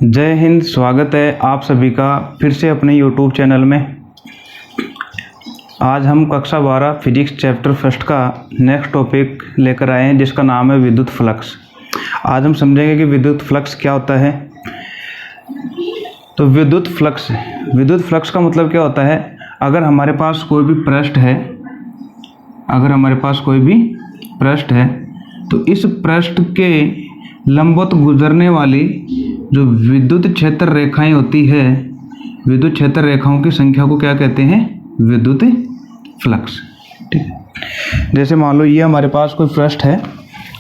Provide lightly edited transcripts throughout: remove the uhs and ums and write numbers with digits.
जय हिंद। स्वागत है आप सभी का फिर से अपने YouTube चैनल में। आज हम कक्षा 12 फिजिक्स चैप्टर फर्स्ट का नेक्स्ट टॉपिक लेकर आए हैं जिसका नाम है विद्युत फ्लक्स। आज हम समझेंगे कि विद्युत फ्लक्स क्या होता है। तो विद्युत फ्लक्स का मतलब क्या होता है, अगर हमारे पास कोई भी पृष्ठ है तो इस पृष्ठ के लंबवत गुजरने वाली जो विद्युत क्षेत्र रेखाएं होती है, विद्युत क्षेत्र रेखाओं की संख्या को क्या कहते हैं, विद्युत फ्लक्स। ठीक है, जैसे मान लो ये हमारे पास कोई पृष्ठ है,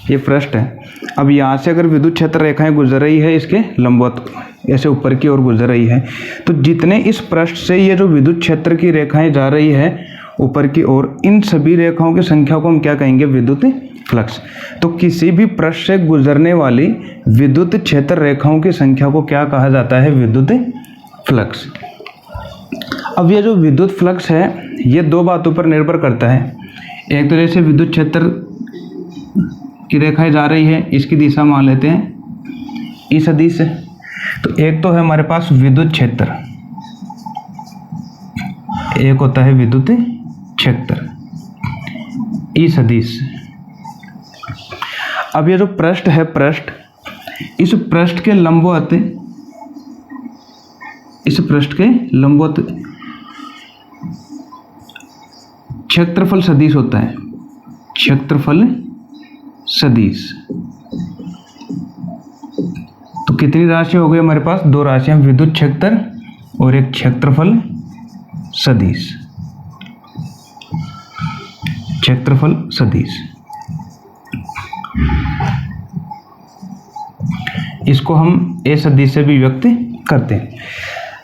ये पृष्ठ है। अब यहाँ से अगर विद्युत क्षेत्र रेखाएं गुजर रही है इसके लंबवत, ऐसे ऊपर की ओर गुजर रही है, तो जितने इस पृष्ठ से ये जो विद्युत क्षेत्र की रेखाएं जा रही है ऊपर की ओर, इन सभी रेखाओं की संख्या को हम क्या कहेंगे, विद्युत फ्लक्स। तो किसी भी पृष्ठ से गुजरने वाली विद्युत क्षेत्र रेखाओं की संख्या को क्या कहा जाता है, विद्युत फ्लक्स। अब ये जो विद्युत फ्लक्स है ये दो बातों पर निर्भर करता है। एक तो जैसे विद्युत क्षेत्र की रेखाएं जा रही है, इसकी दिशा मान लेते हैं ई सदिश से। तो एक तो है हमारे पास विद्युत क्षेत्र, एक होता है विद्युत क्षेत्र ई सदिश। अब ये जो पृष्ठ है, इस पृष्ठ के लंबवत क्षेत्रफल सदिश होता है, क्षेत्रफल सदिश। तो कितनी राशि हो गई हमारे पास, दो राशियां, विद्युत क्षेत्र और एक क्षेत्रफल सदिश, क्षेत्रफल सदिश। इसको हम ए सदिश से भी व्यक्त करते हैं।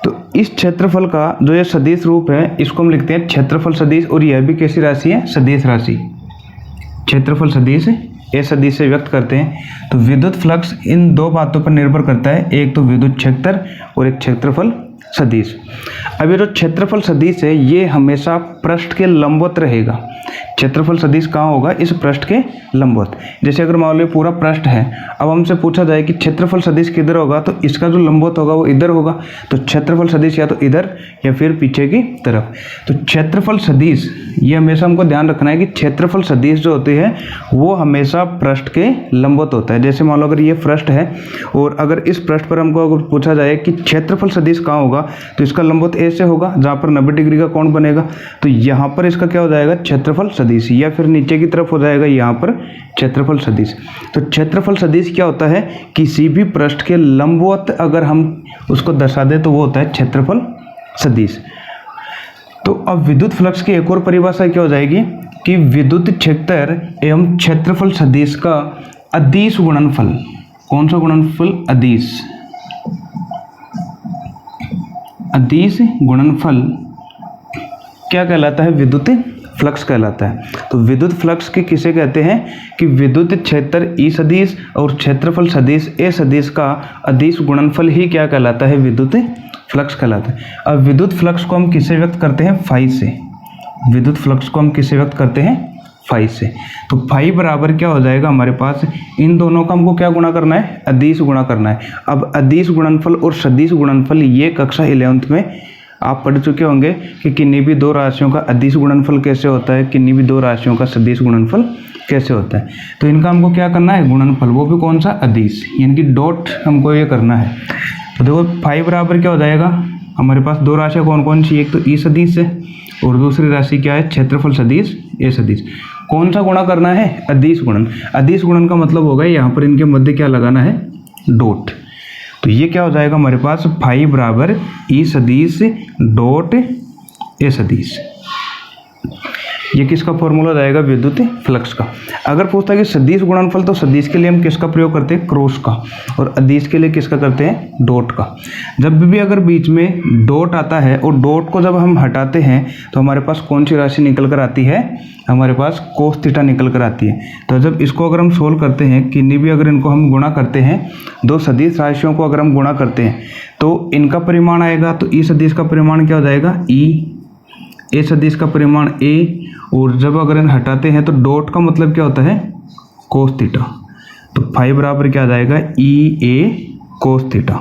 तो इस क्षेत्रफल का जो ये सदिश रूप है इसको हम लिखते हैं क्षेत्रफल सदिश, और यह भी कैसी राशि है, सदिश राशि। क्षेत्रफल सदिश ए सदिश से व्यक्त करते हैं। तो विद्युत फ्लक्स इन दो बातों पर निर्भर करता है, एक तो विद्युत क्षेत्र और एक क्षेत्रफल सदिश। अब ये जो क्षेत्रफल सदिश है ये हमेशा पृष्ठ के लंबवत रहेगा। क्षेत्रफल सदिश कहाँ होगा, इस पृष्ठ के लंबवत। जैसे अगर मान लो पूरा पृष्ठ है, अब हमसे पूछा जाए कि क्षेत्रफल सदिश किधर होगा, तो इसका जो लंबवत होगा वो इधर होगा। तो क्षेत्रफल सदिश या तो इधर या फिर पीछे की तरफ। तो क्षेत्रफल सदिश ये हमेशा हमको ध्यान रखना है कि क्षेत्रफल सदिश जो होती है वो हमेशा पृष्ठ के लंबवत होता है। जैसे मान लो अगर ये पृष्ठ है और अगर इस पृष्ठ पर हमको अगर पूछा जाए कि क्षेत्रफल सदिश कहाँ होगा, तो इसका लंबवत ऐसे होगा जहाँ पर 90 डिग्री का कोण बनेगा। तो यहाँ पर इसका क्या हो जाएगा, क्षेत्रफल सदिश, या फिर नीचे की तरफ हो जाएगा यहाँ पर क्षेत्रफल सदिश। तो क्षेत्रफल सदिश क्या होता है, किसी भी पृष्ठ के लंबवत अगर हम उसको दर्शा दें तो वो होता है क्षेत्रफल सदिश। तो अब विद्युत फ्लक्स की एक और परिभाषा क्या हो जाएगी कि विद्युत क्षेत्र एवं क्षेत्रफल सदिश का अदिश गुणनफल। कौन सा गुणनफल, अदिश गुणनफल क्या कहलाता है, विद्युत फ्लक्स कहलाता है। तो विद्युत फ्लक्स के किसे कहते हैं कि विद्युत क्षेत्र ई सदिश और क्षेत्रफल सदिश ए सदिश का अदिश गुणनफल ही क्या कहलाता है, विद्युत फ्लक्स कहलाता है। अब विद्युत फ्लक्स को हम किससे व्यक्त करते हैं, फाई से। विद्युत फ्लक्स को हम किससे व्यक्त करते हैं, फाई से। तो फाई बराबर क्या हो जाएगा हमारे पास, इन दोनों का हमको क्या गुणा करना है, अदिश गुणा करना है। अब अदिश गुणनफल और सदिश गुणनफल ये कक्षा 11th में आप पढ़ चुके होंगे कि किन्हीं भी दो राशियों का अदिश गुणनफल कैसे होता है, किन्हीं भी दो राशियों का सदिश गुणनफल कैसे होता है। तो इनका हमको क्या करना है, गुणनफल, वो भी कौन सा, अदिश, यानी कि डॉट हमको ये करना है। तो देखो फाई बराबर क्या हो जाएगा, हमारे पास दो राशियाँ कौन कौन सी, एक तो ई सदिश है और दूसरी राशि क्या है, क्षेत्रफल सदिश ए सदिश। कौन सा गुणा करना है, अदिश गुणन। अदिश गुणन का मतलब होगा यहाँ पर इनके मध्य क्या लगाना है, डॉट। तो ये क्या हो जाएगा हमारे पास, फाई बराबर ई सदिश डॉट ए सदिश। ये किसका फॉर्मूला जाएगा, विद्युत फ्लक्स का। अगर पूछता है कि सदिश गुणनफल, तो सदिश के लिए हम किसका प्रयोग करते हैं, क्रॉस का, और अदिश के लिए किसका करते हैं, डॉट का। जब भी अगर बीच में डॉट आता है और डॉट को जब हम हटाते हैं तो हमारे पास कौन सी राशि निकल कर आती है, हमारे पास कोस थीटा निकल कर आती है। तो जब इसको अगर हम सोल्व करते हैं, किन्हीं भी अगर इनको हम गुणा करते हैं, दो सदिश राशियों को अगर हम गुणा करते हैं तो इनका परिमाण आएगा। तो ई सदिश का परिमाण क्या हो जाएगा, ई, ए सदिश का परिमाण ए, और जब अगर इन हटाते हैं तो डॉट का मतलब क्या होता है, कोस थीटा। तो फाई बराबर क्या आ जाएगा, ई ए कोस थीटा।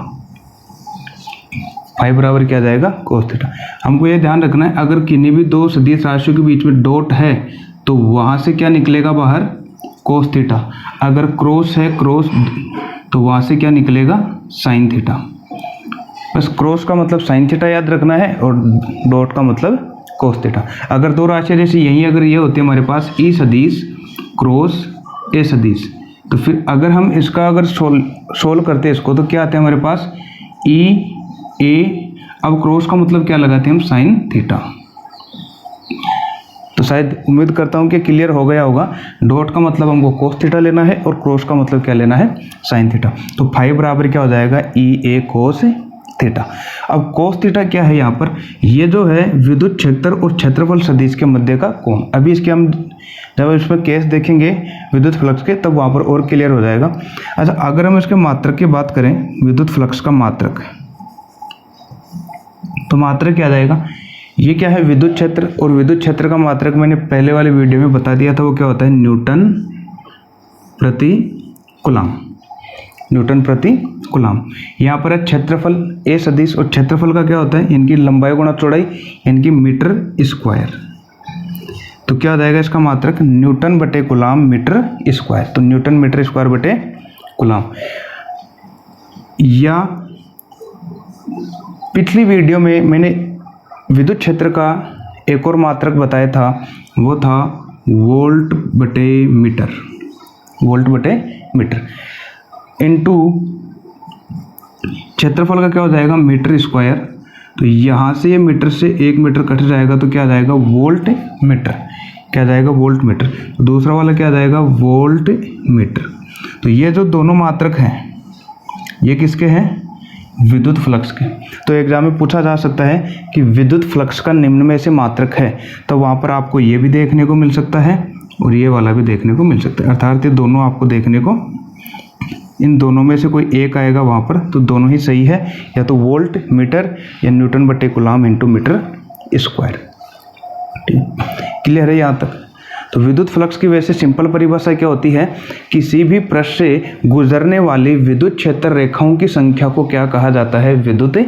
फाई बराबर क्या जाएगा कोस थीटा। हमको ये ध्यान रखना है अगर किन्हीं भी दो सदिश राशियों के बीच में डॉट है तो वहाँ से क्या निकलेगा बाहर कोस थीटा। अगर क्रॉस है क्रॉस तो वहाँ से क्या निकलेगा साइन थीटा। बस क्रॉस का मतलब साइन थीटा याद रखना है और डॉट का मतलब कोस थीटा। अगर दो राशियाँ जैसे यही अगर ये होती है हमारे पास ई सदिश क्रॉस ए सदिश तो फिर अगर हम इसका अगर सोल्व करते हैं इसको तो क्या आता है हमारे पास ई ए। अब क्रॉस का मतलब क्या लगाते हैं हम साइन थीटा। तो शायद उम्मीद करता हूँ कि क्लियर हो गया होगा। डॉट का मतलब हमको कोस थीटा लेना है और क्रॉस का मतलब क्या लेना है साइन थीटा। तो फाइव बराबर क्या हो जाएगा ई ए कोस थीटा। अब कोस थीटा क्या है यहाँ पर, ये जो है विद्युत क्षेत्र और क्षेत्रफल सदिश के मध्य का कोण। अभी इसके हम जब इस पर केस देखेंगे विद्युत फ्लक्स के तब वहाँ पर और क्लियर हो जाएगा। अच्छा अगर हम इसके मात्रक की बात करें विद्युत फ्लक्स का मात्रक तो मात्रक क्या आ जाएगा, ये क्या है विद्युत क्षेत्र और विद्युत क्षेत्र का मात्रक मैंने पहले वाले वीडियो में बता दिया था वो क्या होता है न्यूटन प्रति कूलम। न्यूटन प्रति कूलम। यहाँ पर है क्षेत्रफल ए सदिश और क्षेत्रफल का क्या होता है इनकी लंबाई गुणा चौड़ाई इनकी मीटर स्क्वायर। तो क्या हो जाएगा इसका मात्रक न्यूटन बटे कूलम मीटर स्क्वायर। तो न्यूटन मीटर स्क्वायर बटे कूलम। या पिछली वीडियो में मैंने विद्युत क्षेत्र का एक और मात्रक बताया था वो था वोल्ट बटे मीटर। वोल्ट बटे मीटर इनटू क्षेत्रफल का क्या हो जाएगा मीटर स्क्वायर। तो यहाँ से ये मीटर से 1 मीटर कट जाएगा तो क्या आ जाएगा वोल्ट मीटर। क्या आ जाएगा वोल्ट मीटर। तो दूसरा वाला क्या आ जाएगा वोल्ट मीटर। तो ये जो दोनों मात्रक हैं ये किसके हैं विद्युत फ्लक्स के। तो एग्जाम में पूछा जा सकता है कि विद्युत फ्लक्स का निम्न में से मात्रक है तो वहाँ पर आपको ये भी देखने को मिल सकता है और ये वाला भी देखने को मिल सकता है। अर्थात ये दोनों आपको देखने को इन दोनों में से कोई एक आएगा वहाँ पर तो दोनों ही सही है या तो वोल्ट मीटर या न्यूटन बटे coulomb into metre square. Clear है यहाँ तक। तो विद्युत फ्लक्स की वैसे सिंपल परिभाषा क्या होती है किसी भी पृष्ठ से गुजरने वाली विद्युत क्षेत्र रेखाओं की संख्या को क्या कहा जाता है विद्युत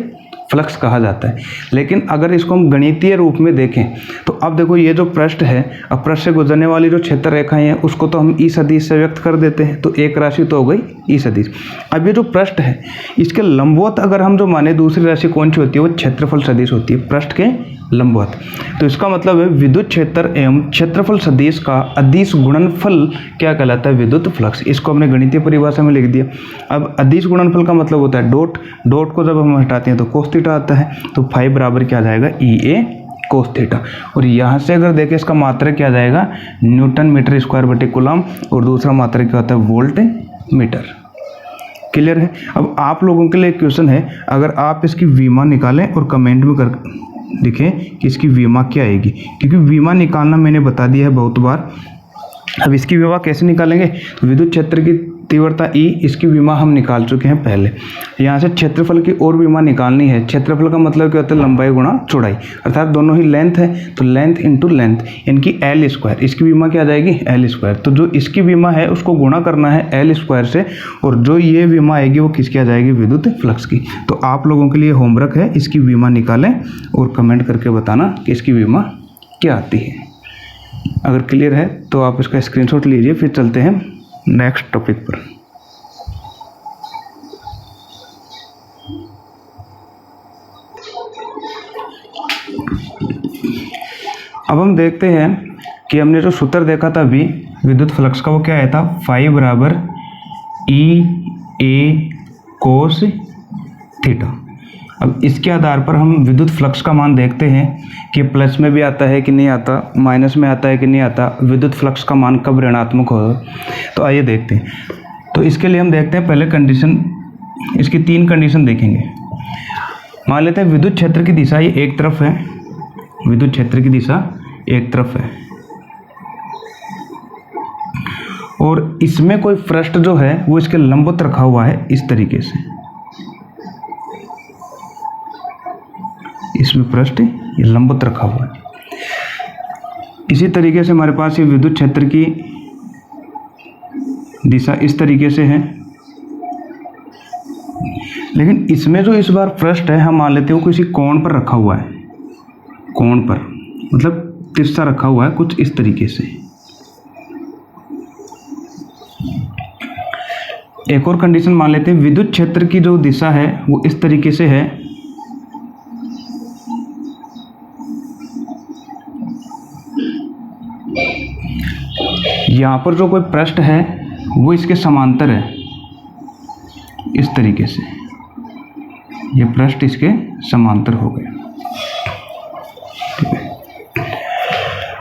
फ्लक्स कहा जाता है। लेकिन अगर इसको हम गणितीय रूप में देखें तो अब देखो ये जो पृष्ठ है अब पृष्ठ से गुजरने वाली जो क्षेत्र रेखाएं हैं उसको तो हम ई सदिश से व्यक्त कर देते हैं तो एक राशि तो हो गई ई सदिश। अब ये जो पृष्ठ है इसके लंबवत अगर हम जो माने दूसरी राशि कौन सी होती है वो क्षेत्रफल सदिश होती है पृष्ठ के लंबवत। तो इसका मतलब है विद्युत क्षेत्र एवं क्षेत्रफल सदिश का अदिश गुणनफल क्या कहलाता है विद्युत फ्लक्स। इसको हमने गणितीय परिभाषा में लिख दिया। अब अदिश गुणनफल का मतलब होता है डॉट। डॉट को जब हम हटाते हैं तो कोस थीटा आता है। तो फाइव बराबर क्या आ जाएगा ई ए कोस थीटा। और यहाँ से अगर देखें इसका मात्रक क्या आ जाएगा न्यूटन मीटर स्क्वायर बटे कूलम और दूसरा मात्रक क्या होता है वोल्ट मीटर। क्लियर है। अब आप लोगों के लिए क्वेश्चन है अगर आप इसकी विमा निकालें और कमेंट में कर लिखें कि इसकी विमा क्या आएगी क्योंकि विमा निकालना मैंने बता दिया है बहुत बार। अब इसकी विमा कैसे निकालेंगे तो विद्युत क्षेत्र की तीव्रता ई इसकी विमा हम निकाल चुके हैं पहले। यहाँ से क्षेत्रफल की और विमा निकालनी है। क्षेत्रफल का मतलब क्या होता है लंबाई गुणा चौड़ाई अर्थात दोनों ही लेंथ है तो लेंथ इंटू लेंथ इनकी एल स्क्वायर। इसकी विमा क्या आ जाएगी एल स्क्वायर। तो जो इसकी विमा है उसको गुणा करना है एल स्क्वायर से और जो ये विमा आएगी वो किसकी आ जाएगी विद्युत फ्लक्स की। तो आप लोगों के लिए होमवर्क है इसकी विमा निकालें और कमेंट करके बताना कि इसकी विमा क्या आती है। अगर क्लियर है तो आप इसका स्क्रीनशॉट लीजिए। फिर चलते हैं नेक्स्ट टॉपिक पर। अब हम देखते हैं कि हमने जो सूत्र देखा था अभी विद्युत फ्लक्स का वो क्या आया था फाई बराबर ई ए कोस थीटा। अब इसके आधार पर हम विद्युत फ्लक्स का मान देखते हैं कि प्लस में भी आता है कि नहीं आता, माइनस में आता है कि नहीं आता, विद्युत फ्लक्स का मान कब ऋणात्मक होगा। तो आइए देखते हैं। तो इसके लिए हम देखते हैं पहले कंडीशन, इसकी 3 कंडीशन देखेंगे। मान लेते हैं विद्युत क्षेत्र की दिशा ये एक तरफ है, विद्युत क्षेत्र की दिशा एक तरफ है और इसमें कोई पृष्ठ जो है वो इसके लंबवत रखा हुआ है इस तरीके से। इसमें पृष्ठ ये लंबवत रखा हुआ है। इसी तरीके से हमारे पास ये विद्युत क्षेत्र की दिशा इस तरीके से है लेकिन इसमें जो इस बार पृष्ठ है हम मान लेते हो किसी कोण पर रखा हुआ है, कोण पर मतलब तिरछा रखा हुआ है कुछ इस तरीके से। एक और कंडीशन मान लेते हैं, विद्युत क्षेत्र की जो दिशा है वो इस तरीके से है, यहाँ पर जो कोई पृष्ठ है वो इसके समांतर है इस तरीके से, ये पृष्ठ इसके समांतर हो गए।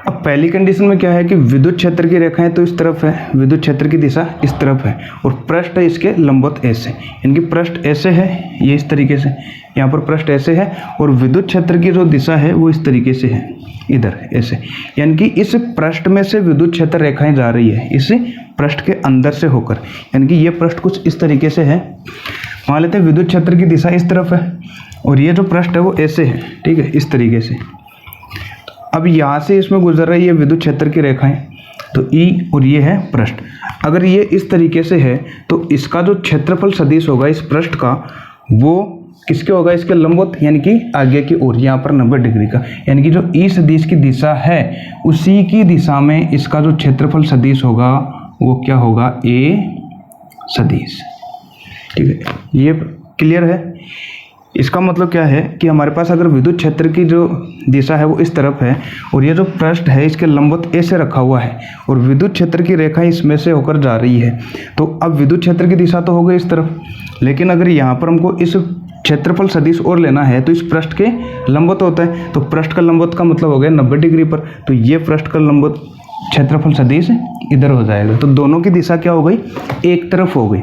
अब पहली कंडीशन में क्या है कि विद्युत क्षेत्र की रेखाएं तो इस तरफ है, विद्युत क्षेत्र की दिशा इस तरफ है और पृष्ठ है इसके लंबवत ऐसे, इनकी पृष्ठ ऐसे है ये इस तरीके से, यहाँ पर पृष्ठ ऐसे है और विद्युत क्षेत्र की जो दिशा है वो इस तरीके से है इधर ऐसे, यानी कि इस पृष्ठ में से विद्युत क्षेत्र रेखाएं जा रही है इस पृष्ठ के अंदर से होकर, यानी कि ये पृष्ठ कुछ इस तरीके से है। मान लेते हैं विद्युत क्षेत्र की दिशा इस तरफ है और ये जो पृष्ठ है वो ऐसे है, ठीक है, इस तरीके से। अब यहाँ से इसमें गुजर रही है विद्युत क्षेत्र की रेखाएं, तो ई और ये है पृष्ठ। अगर ये इस तरीके से है तो इसका जो क्षेत्रफल सदिश होगा इस पृष्ठ का वो किसके होगा, इसके लंबवत, यानी कि आगे की ओर, यहाँ पर 90 डिग्री का, यानी कि जो ई सदिश की दिशा है उसी की दिशा में इसका जो क्षेत्रफल सदिश होगा वो क्या होगा, ए सदिश। ठीक है, ये क्लियर है। इसका मतलब क्या है कि हमारे पास अगर विद्युत क्षेत्र की जो दिशा है वो इस तरफ है और ये जो पृष्ठ है इसके लंबवत ए से रखा हुआ है और विद्युत क्षेत्र की रेखा इसमें से होकर जा रही है, तो अब विद्युत क्षेत्र की दिशा तो हो गई इस तरफ, लेकिन अगर यहाँ पर हमको इस क्षेत्रफल सदिश और लेना है तो इस पृष्ठ के लंबवत होता है, तो पृष्ठ का लंबवत का मतलब हो गया 90 डिग्री पर, तो ये पृष्ठ का लंबवत क्षेत्रफल सदिश इधर हो जाएगा। तो दोनों की दिशा क्या हो गई, एक तरफ हो गई,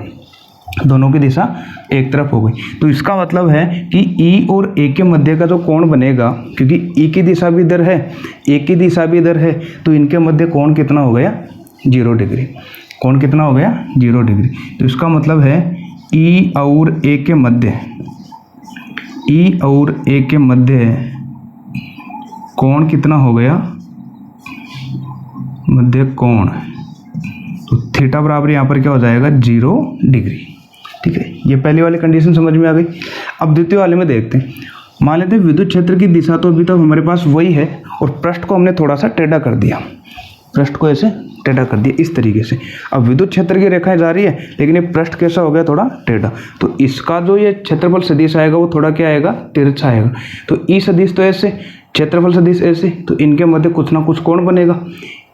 दोनों की दिशा एक तरफ हो गई। तो इसका मतलब है कि ई और ए के मध्य का जो कोण बनेगा, क्योंकि ई की दिशा भी इधर है ए की दिशा भी इधर है, तो इनके मध्य कोण कितना हो गया, 0 डिग्री। कोण कितना हो गया, 0 डिग्री। तो इसका मतलब है ई और ए के मध्य, ई और ए के मध्य कोण कितना हो गया, मध्य कोण, तो थीटा बराबर यहाँ पर क्या हो जाएगा, 0 डिग्री। ठीक है, ये पहली वाली कंडीशन समझ में आ गई। अब द्वितीय वाले में देखते हैं। मान लेते हैं विद्युत क्षेत्र की दिशा तो अभी तक हमारे पास वही है और पृष्ठ को हमने थोड़ा सा टेढ़ा कर दिया, पृष्ठ को ऐसे टेढ़ा कर दिया इस तरीके से। अब विद्युत क्षेत्र की रेखाएं जा रही है लेकिन ये पृष्ठ कैसा हो गया, थोड़ा टेढ़ा, तो इसका जो ये क्षेत्रफल सदिश आएगा वो थोड़ा क्या आएगा, तिरछा आएगा। तो ई सदिश तो ऐसे, क्षेत्रफल सदिश ऐसे, तो इनके मध्य कुछ ना कुछ कोण बनेगा।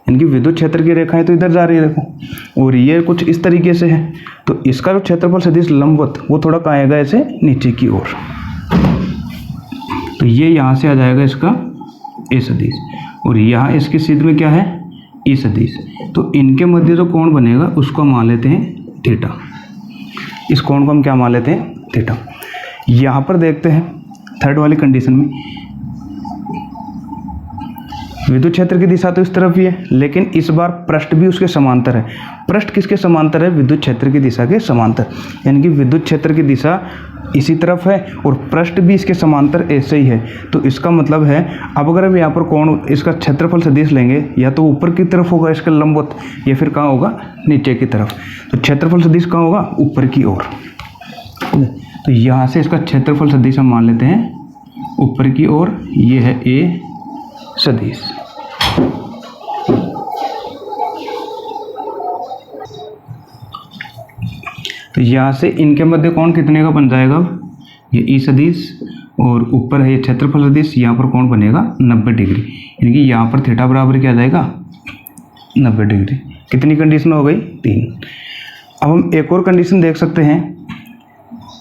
इनकी विद्युत क्षेत्र की रेखाएं तो इधर जा रही है देखो, और ये कुछ इस तरीके से है, तो इसका जो क्षेत्रफल सदिश लंबवत वो थोड़ा कहाँ आएगा, ऐसे नीचे की ओर। तो ये यहाँ से आ जाएगा इसका ए सदिश और यहाँ इसके सीध में क्या है, ई सदिश। तो इनके मध्य जो कोण बनेगा उसको मान लेते हैं थीटा। इस कोण को हम क्या मान लेते हैं, थीटा। यहाँ पर देखते हैं थर्ड वाली कंडीशन में, विद्युत क्षेत्र की दिशा तो इस तरफ ही है लेकिन इस बार पृष्ठ भी उसके समांतर है। पृष्ठ किसके समांतर है, विद्युत क्षेत्र की दिशा के समांतर, यानी कि विद्युत क्षेत्र की दिशा इसी तरफ है और पृष्ठ भी इसके समांतर ऐसे ही है। तो इसका मतलब है अब अगर हम यहाँ पर कोण इसका क्षेत्रफल सदिश लेंगे, या तो ऊपर की तरफ होगा इसका लंबवत या फिर कहाँ होगा, नीचे की तरफ। तो क्षेत्रफल सदिश कहाँ होगा, ऊपर की ओर। तो यहाँ से इसका क्षेत्रफल सदिश हम मान लेते हैं ऊपर की ओर, ये है ए सदिश। तो यहाँ से इनके मध्य कोण कितने का बन जाएगा, ये ई सदिश और ऊपर है ये क्षेत्रफल सदिश, यहाँ पर कोण बनेगा 90 डिग्री, यानी कि यहाँ पर थीटा बराबर क्या आ जाएगा, 90 डिग्री। कितनी कंडीशन हो गई, 3। अब हम एक और कंडीशन देख सकते हैं,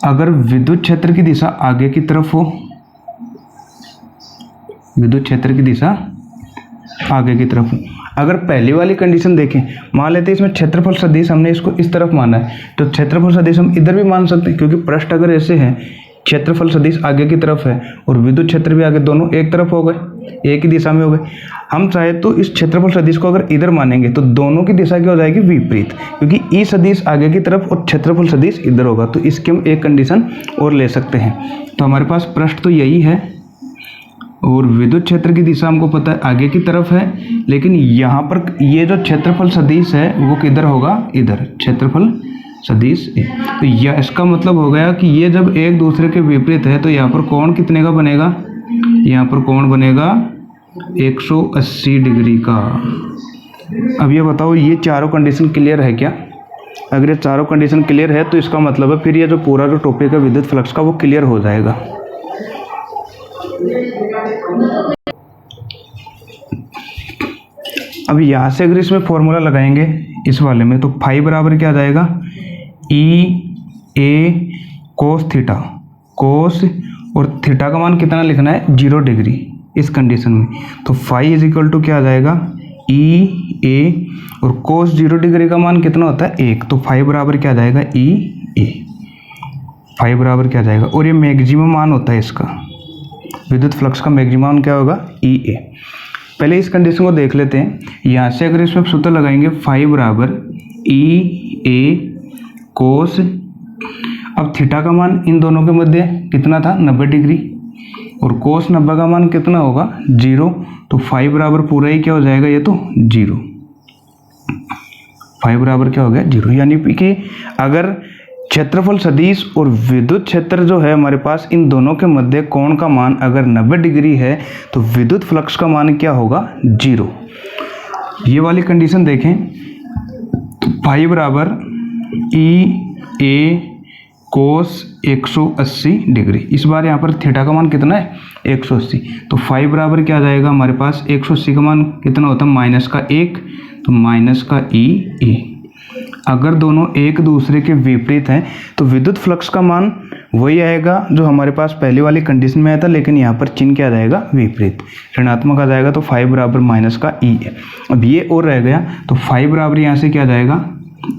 अगर विद्युत क्षेत्र की दिशा आगे की तरफ हो, विद्युत क्षेत्र की दिशा आगे की तरफ हो। अगर पहली वाली कंडीशन देखें, मान लेते हैं इसमें क्षेत्रफल सदिश हमने इसको इस तरफ माना है, तो क्षेत्रफल सदिश हम इधर भी मान सकते हैं, क्योंकि पृष्ठ अगर ऐसे है, क्षेत्रफल सदिश आगे की तरफ है और विद्युत क्षेत्र भी आगे, दोनों एक तरफ हो गए, एक ही दिशा में हो गए। हम चाहे तो इस क्षेत्रफल सदिश को अगर इधर मानेंगे तो दोनों की दिशा क्या हो जाएगी, विपरीत, क्योंकि ई सदिश आगे की तरफ और क्षेत्रफल सदिश इधर होगा। तो इसकी हम एक कंडीशन और ले सकते हैं। तो हमारे पास पृष्ठ तो यही है और विद्युत क्षेत्र की दिशा हमको पता है आगे की तरफ है, लेकिन यहाँ पर ये जो क्षेत्रफल सदिश है वो किधर होगा, इधर। क्षेत्रफल सदिश ए। तो यह इसका मतलब हो गया कि ये जब एक दूसरे के विपरीत है तो यहाँ पर कोण कितने का बनेगा, यहाँ पर कोण बनेगा 180 डिग्री का। अब ये बताओ ये चारों कंडीशन क्लियर है क्या? अगर ये चारों कंडीशन क्लियर है तो इसका मतलब है फिर ये जो पूरा जो टॉपिक है विद्युत फ्लक्स का वो क्लियर हो जाएगा। अब यहाँ से अगर इसमें फॉर्मूला लगाएंगे इस वाले में तो फाई बराबर क्या आ जाएगा, ई ए कोस थीटा, कोस और थीटा का मान कितना लिखना है 0 डिग्री इस कंडीशन में। तो फाई इज इक्वल टू क्या आ जाएगा ई ए और कोस 0 डिग्री का मान कितना होता है 1। तो फाई बराबर क्या आ जाएगा ई ए, फाई बराबर क्या आ जाएगा। और ये मैक्सिमम मान होता है इसका, विद्युत फ्लक्स का मैक्सिमम क्या होगा ई ए। पहले इस कंडीशन को देख लेते हैं। यहाँ से अगर इसमें सूत्र लगाएंगे फाई बराबर ई ए कोस, अब थीटा का मान इन दोनों के मध्य कितना था 90 डिग्री और कोस 90 का मान कितना होगा 0। तो फाई बराबर पूरा ही क्या हो जाएगा ये तो 0, फाई बराबर क्या हो गया 0। यानी कि अगर क्षेत्रफल सदिश और विद्युत क्षेत्र जो है हमारे पास इन दोनों के मध्य कोण का मान अगर 90 डिग्री है तो विद्युत फ्लक्स का मान क्या होगा 0। ये वाली कंडीशन देखें तो फाई बराबर ई ए कोस 180 डिग्री। इस बार यहाँ पर थीटा का मान कितना है 180। तो फाई बराबर क्या आ जाएगा हमारे पास 180 का मान कितना होता है माइनस का 1, तो माइनस का ई ए। अगर दोनों एक दूसरे के विपरीत हैं तो विद्युत फ्लक्स का मान वही आएगा जो हमारे पास पहले वाली कंडीशन में आया था, लेकिन यहाँ पर चिन्ह क्या आ जाएगा विपरीत, ऋणात्मक आ जाएगा। तो फाई बराबर माइनस का ई है। अब ये और रह गया तो फाई बराबर यहाँ से क्या आ जाएगा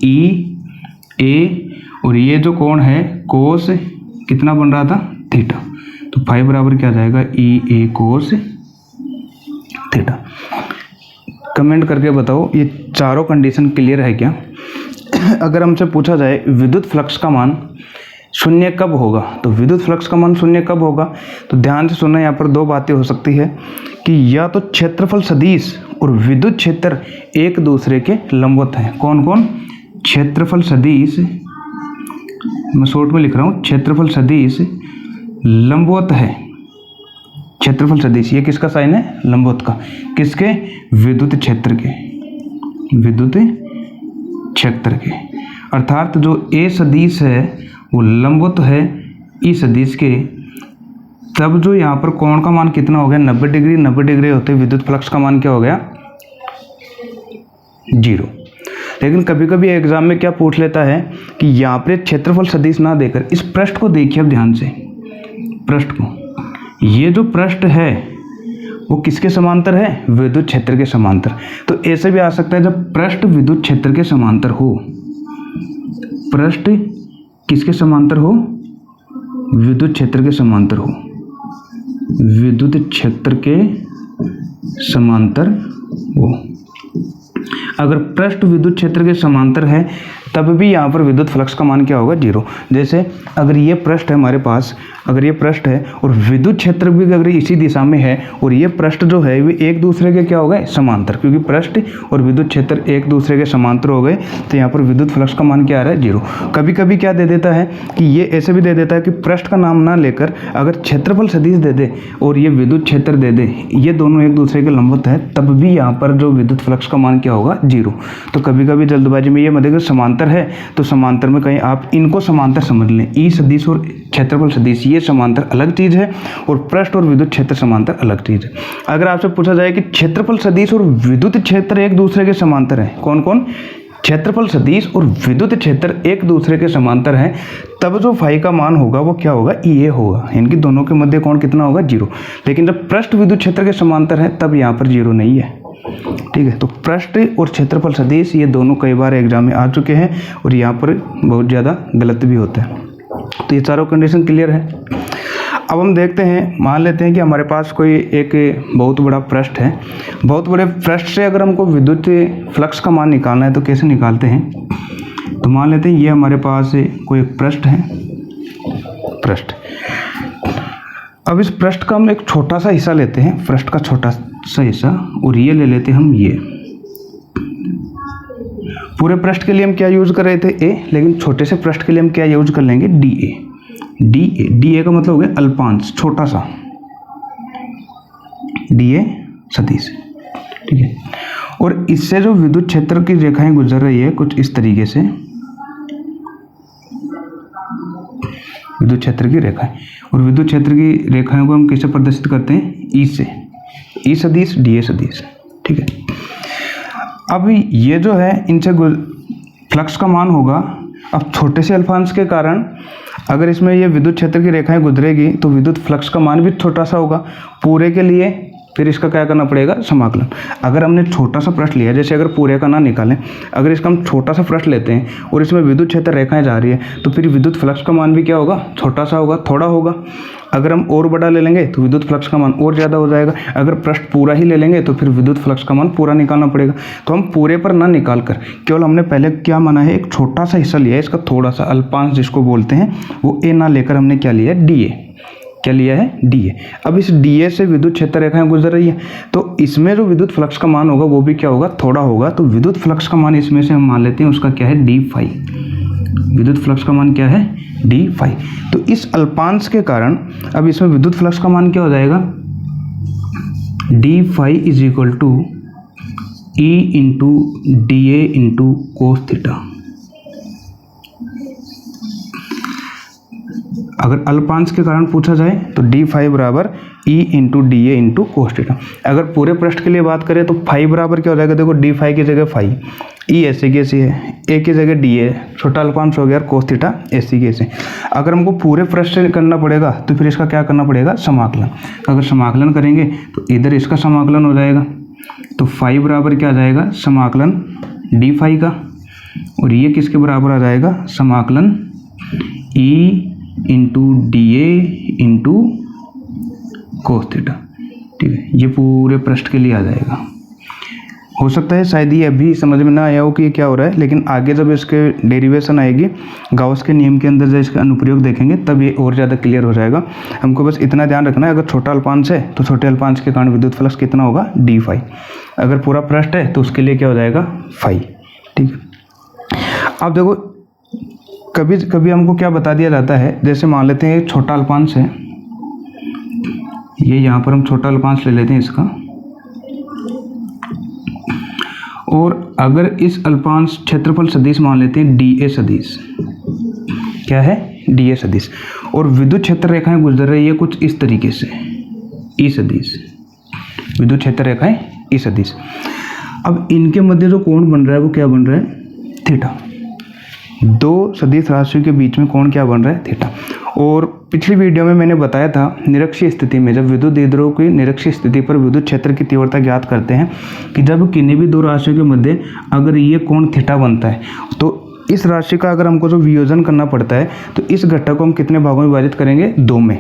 ई ए और ये जो कोण है कोस कितना बन रहा था थीटा। तो फाई बराबर क्या आ जाएगा ई ए कोस थीटा। कमेंट करके बताओ ये चारों कंडीशन क्लियर है क्या? अगर हमसे पूछा जाए विद्युत फ्लक्स का मान शून्य कब होगा, तो विद्युत फ्लक्स का मान शून्य कब होगा? तो ध्यान से सुनना, यहाँ पर दो बातें हो सकती है कि या तो क्षेत्रफल सदिश और विद्युत क्षेत्र एक दूसरे के लंबवत हैं। कौन कौन? क्षेत्रफल सदिश, मैं शॉर्ट में लिख रहा हूँ, क्षेत्रफल सदिश लंबवत है। क्षेत्रफल सदिश ये किसका साइन है? लंबवत का। किसके? विद्युत क्षेत्र के, विद्युत क्षेत्र के। अर्थात जो ए सदिश है वो लंबवत है ई सदिश के। तब जो यहाँ पर कोण का मान कितना हो गया 90 डिग्री, 90 डिग्री होते विद्युत फ्लक्स का मान क्या हो गया 0। लेकिन कभी कभी एग्जाम में क्या पूछ लेता है कि यहाँ पर क्षेत्रफल सदिश ना देकर इस पृष्ठ को देखिए अब ध्यान से, पृष्ठ को। ये जो पृष्ठ है वो किसके समांतर है? विद्युत क्षेत्र के समांतर। तो ऐसे भी आ सकता है जब पृष्ठ विद्युत क्षेत्र के समांतर हो, पृष्ठ किसके समांतर हो? विद्युत क्षेत्र के समांतर हो, विद्युत क्षेत्र के समांतर हो। अगर पृष्ठ विद्युत क्षेत्र के समांतर है तब भी यहाँ पर विद्युत फ्लक्स का मान क्या होगा 0। जैसे अगर ये पृष्ठ है हमारे पास, अगर ये पृष्ठ है और विद्युत क्षेत्र भी अगर इसी दिशा में है और ये पृष्ठ जो है वे एक दूसरे के क्या हो गए समांतर, क्योंकि पृष्ठ और विद्युत क्षेत्र एक दूसरे के समांतर हो गए तो यहाँ पर विद्युत फ्लक्स का मान क्या आ रहा है 0। कभी कभी क्या दे देता है कि ये ऐसे भी दे देता है कि पृष्ठ का नाम ना लेकर अगर क्षेत्रफल सदिश दे दे और ये विद्युत क्षेत्र दे दे, ये दोनों एक दूसरे के लंबवत है, तब भी यहाँ पर जो विद्युत फ्लक्स का मान क्या होगा 0। तो कभी कभी जल्दबाजी में ये मत देखिए समांतर है तो समांतर में कहीं आप इनको समांतर समझ लें, ई सदिश और क्षेत्रफल सदिश ये समांतर अलग चीज़ है और पृष्ठ और विद्युत क्षेत्र समांतर अलग चीज़ है। अगर आपसे पूछा जाए कि क्षेत्रफल सदिश और विद्युत क्षेत्र एक दूसरे के समांतर हैं, कौन कौन? क्षेत्रफल सदिश और विद्युत क्षेत्र एक दूसरे के समांतर हैं, तब जो फाई का मान होगा वो क्या होगा ई ए होगा। इनकी दोनों के मध्य कोण कितना होगा 0। लेकिन जब पृष्ठ विद्युत क्षेत्र के समांतर है तब यहाँ पर 0 नहीं है। ठीक है, तो पृष्ठ और क्षेत्रफल सदिश ये दोनों कई बार एग्जाम में आ चुके हैं और यहाँ पर बहुत ज़्यादा गलत भी होता है। तो ये चारों कंडीशन क्लियर है। अब हम देखते हैं, मान लेते हैं कि हमारे पास कोई एक बहुत बड़ा पृष्ठ है। बहुत बड़े पृष्ठ से अगर हमको विद्युत फ्लक्स का मान निकालना है तो कैसे निकालते हैं? तो मान लेते हैं ये हमारे पास कोई एक पृष्ठ है, पृष्ठ। अब इस पृष्ठ का हम एक छोटा सा हिस्सा लेते हैं, पृष्ठ का छोटा सा हिस्सा, और ये ले लेते हैं हम ये पूरे पृष्ठ के लिए हम क्या यूज कर रहे थे ए, लेकिन छोटे से पृष्ठ के लिए हम क्या यूज कर लेंगे डी ए। डी ए का मतलब हो गया अल्पांश, छोटा सा, डी ए सदिश, ठीक है। और इससे जो विद्युत क्षेत्र की रेखाएं गुजर रही है कुछ इस तरीके से, विद्युत क्षेत्र की रेखाएं, और विद्युत क्षेत्र की रेखाओं को हम किससे प्रदर्शित करते हैं, ई से, ई सदिश डी ए सदिश, ठीक है। अब ये जो है इनसे फ्लक्स का मान होगा, अब छोटे से अल्पांश के कारण अगर इसमें ये विद्युत क्षेत्र की रेखाएं गुजरेगी तो विद्युत फ्लक्स का मान भी छोटा सा होगा पूरे के लिए, फिर इसका क्या करना पड़ेगा, समाकलन। अगर हमने छोटा सा पृष्ठ लिया, जैसे अगर पूरे का ना निकालें, अगर इसका हम छोटा सा पृष्ठ लेते हैं और इसमें विद्युत क्षेत्र रेखाएं जा रही है तो फिर विद्युत फ्लक्स का मान भी क्या होगा, छोटा सा होगा, थोड़ा होगा। अगर हम और बड़ा ले लेंगे तो विद्युत फ्लक्स का मान और ज़्यादा हो जाएगा। अगर पृष्ठ पूरा ही ले लेंगे तो फिर विद्युत फ्लक्स का मान पूरा निकालना पड़ेगा। तो हम पूरे पर ना निकाल कर केवल हमने पहले क्या माना है, एक छोटा सा हिस्सा लिया है, इसका थोड़ा सा अल्पांश जिसको बोलते हैं, वो ए ना लेकर हमने क्या लिया है, डी ए, क्या लिया है, डी ए। अब इस डी ए से विद्युत क्षेत्र रेखाएं गुजर रही है तो इसमें जो विद्युत फ्लक्स का मान होगा वो भी क्या होगा, थोड़ा होगा। तो विद्युत फ्लक्स का मान इसमें से हम मान लेते हैं उसका क्या है, डी फाई। विद्युत फ्लक्स का मान क्या है, डी फाई। तो इस अल्पांश के कारण अब इसमें विद्युत फ्लक्स का मान क्या हो जाएगा, D phi is equal to E into D A into cos theta. अगर अल्पांश के कारण पूछा जाए तो डी फाई बराबर ई into D A into cos theta. अगर पूरे पृष्ठ के लिए बात करें तो फाई बराबर क्या हो जाएगा, देखो डी फाई की जगह फाई, ई ऐसे की ऐसी है, ए की जगह डी ए, छोटा अल्पांश हो गया, कोस थीटा ऐसी की ऐसे। अगर हमको पूरे पृष्ठ से करना पड़ेगा तो फिर इसका क्या करना पड़ेगा, समाकलन। अगर समाकलन करेंगे तो इधर इसका समाकलन हो जाएगा, तो फाई बराबर क्या आ जाएगा, समाकलन डी फाई का, और ये किसके बराबर आ जाएगा, समाकलन ई into D A into cos theta, ठीक है। ये पूरे पृष्ठ के लिए आ जाएगा। हो सकता है शायद ये अभी समझ में ना आया हो कि ये क्या हो रहा है, लेकिन आगे जब इसके डेरिवेशन आएगी गाउस के नियम के अंदर जब इसका अनुप्रयोग देखेंगे तब ये और ज़्यादा क्लियर हो जाएगा। हमको बस इतना ध्यान रखना है, अगर छोटा अल्पांश है तो छोटे अल्पांश के कारण विद्युत फ्लक्स कितना होगा, डी फाई। अगर पूरा पृष्ठ है तो उसके लिए क्या हो जाएगा, फाई, ठीक है। अब देखो कभी कभी हमको क्या बता दिया जाता है, जैसे मान लेते हैं छोटा अल्पांश है, ये यहाँ पर हम छोटा अल्पांश ले लेते हैं इसका, और अगर इस अल्पांश क्षेत्रफल सदिश मान लेते हैं डी ए सदिश, क्या है, डी ए सदिश, और विद्युत क्षेत्र रेखाएं गुजर रही है कुछ इस तरीके से, ई सदिश, विद्युत क्षेत्र रेखाएं ई सदिश। अब इनके मध्य जो कोण बन रहा है वो क्या बन रहा है, थीटा। दो सदिश राशियों के बीच में कोण क्या बन रहा है, थीटा। और पिछली वीडियो में मैंने बताया था निरक्षीय स्थिति में, जब विद्युत द्विध्रुव की निरक्षीय स्थिति पर विद्युत क्षेत्र की तीव्रता ज्ञात करते हैं कि जब किन्हीं भी दो राशियों के मध्य अगर ये कोण थीटा बनता है तो इस राशि का अगर हमको जो वियोजन करना पड़ता है तो इस घटक को हम कितने भागों में विभाजित करेंगे, दो में।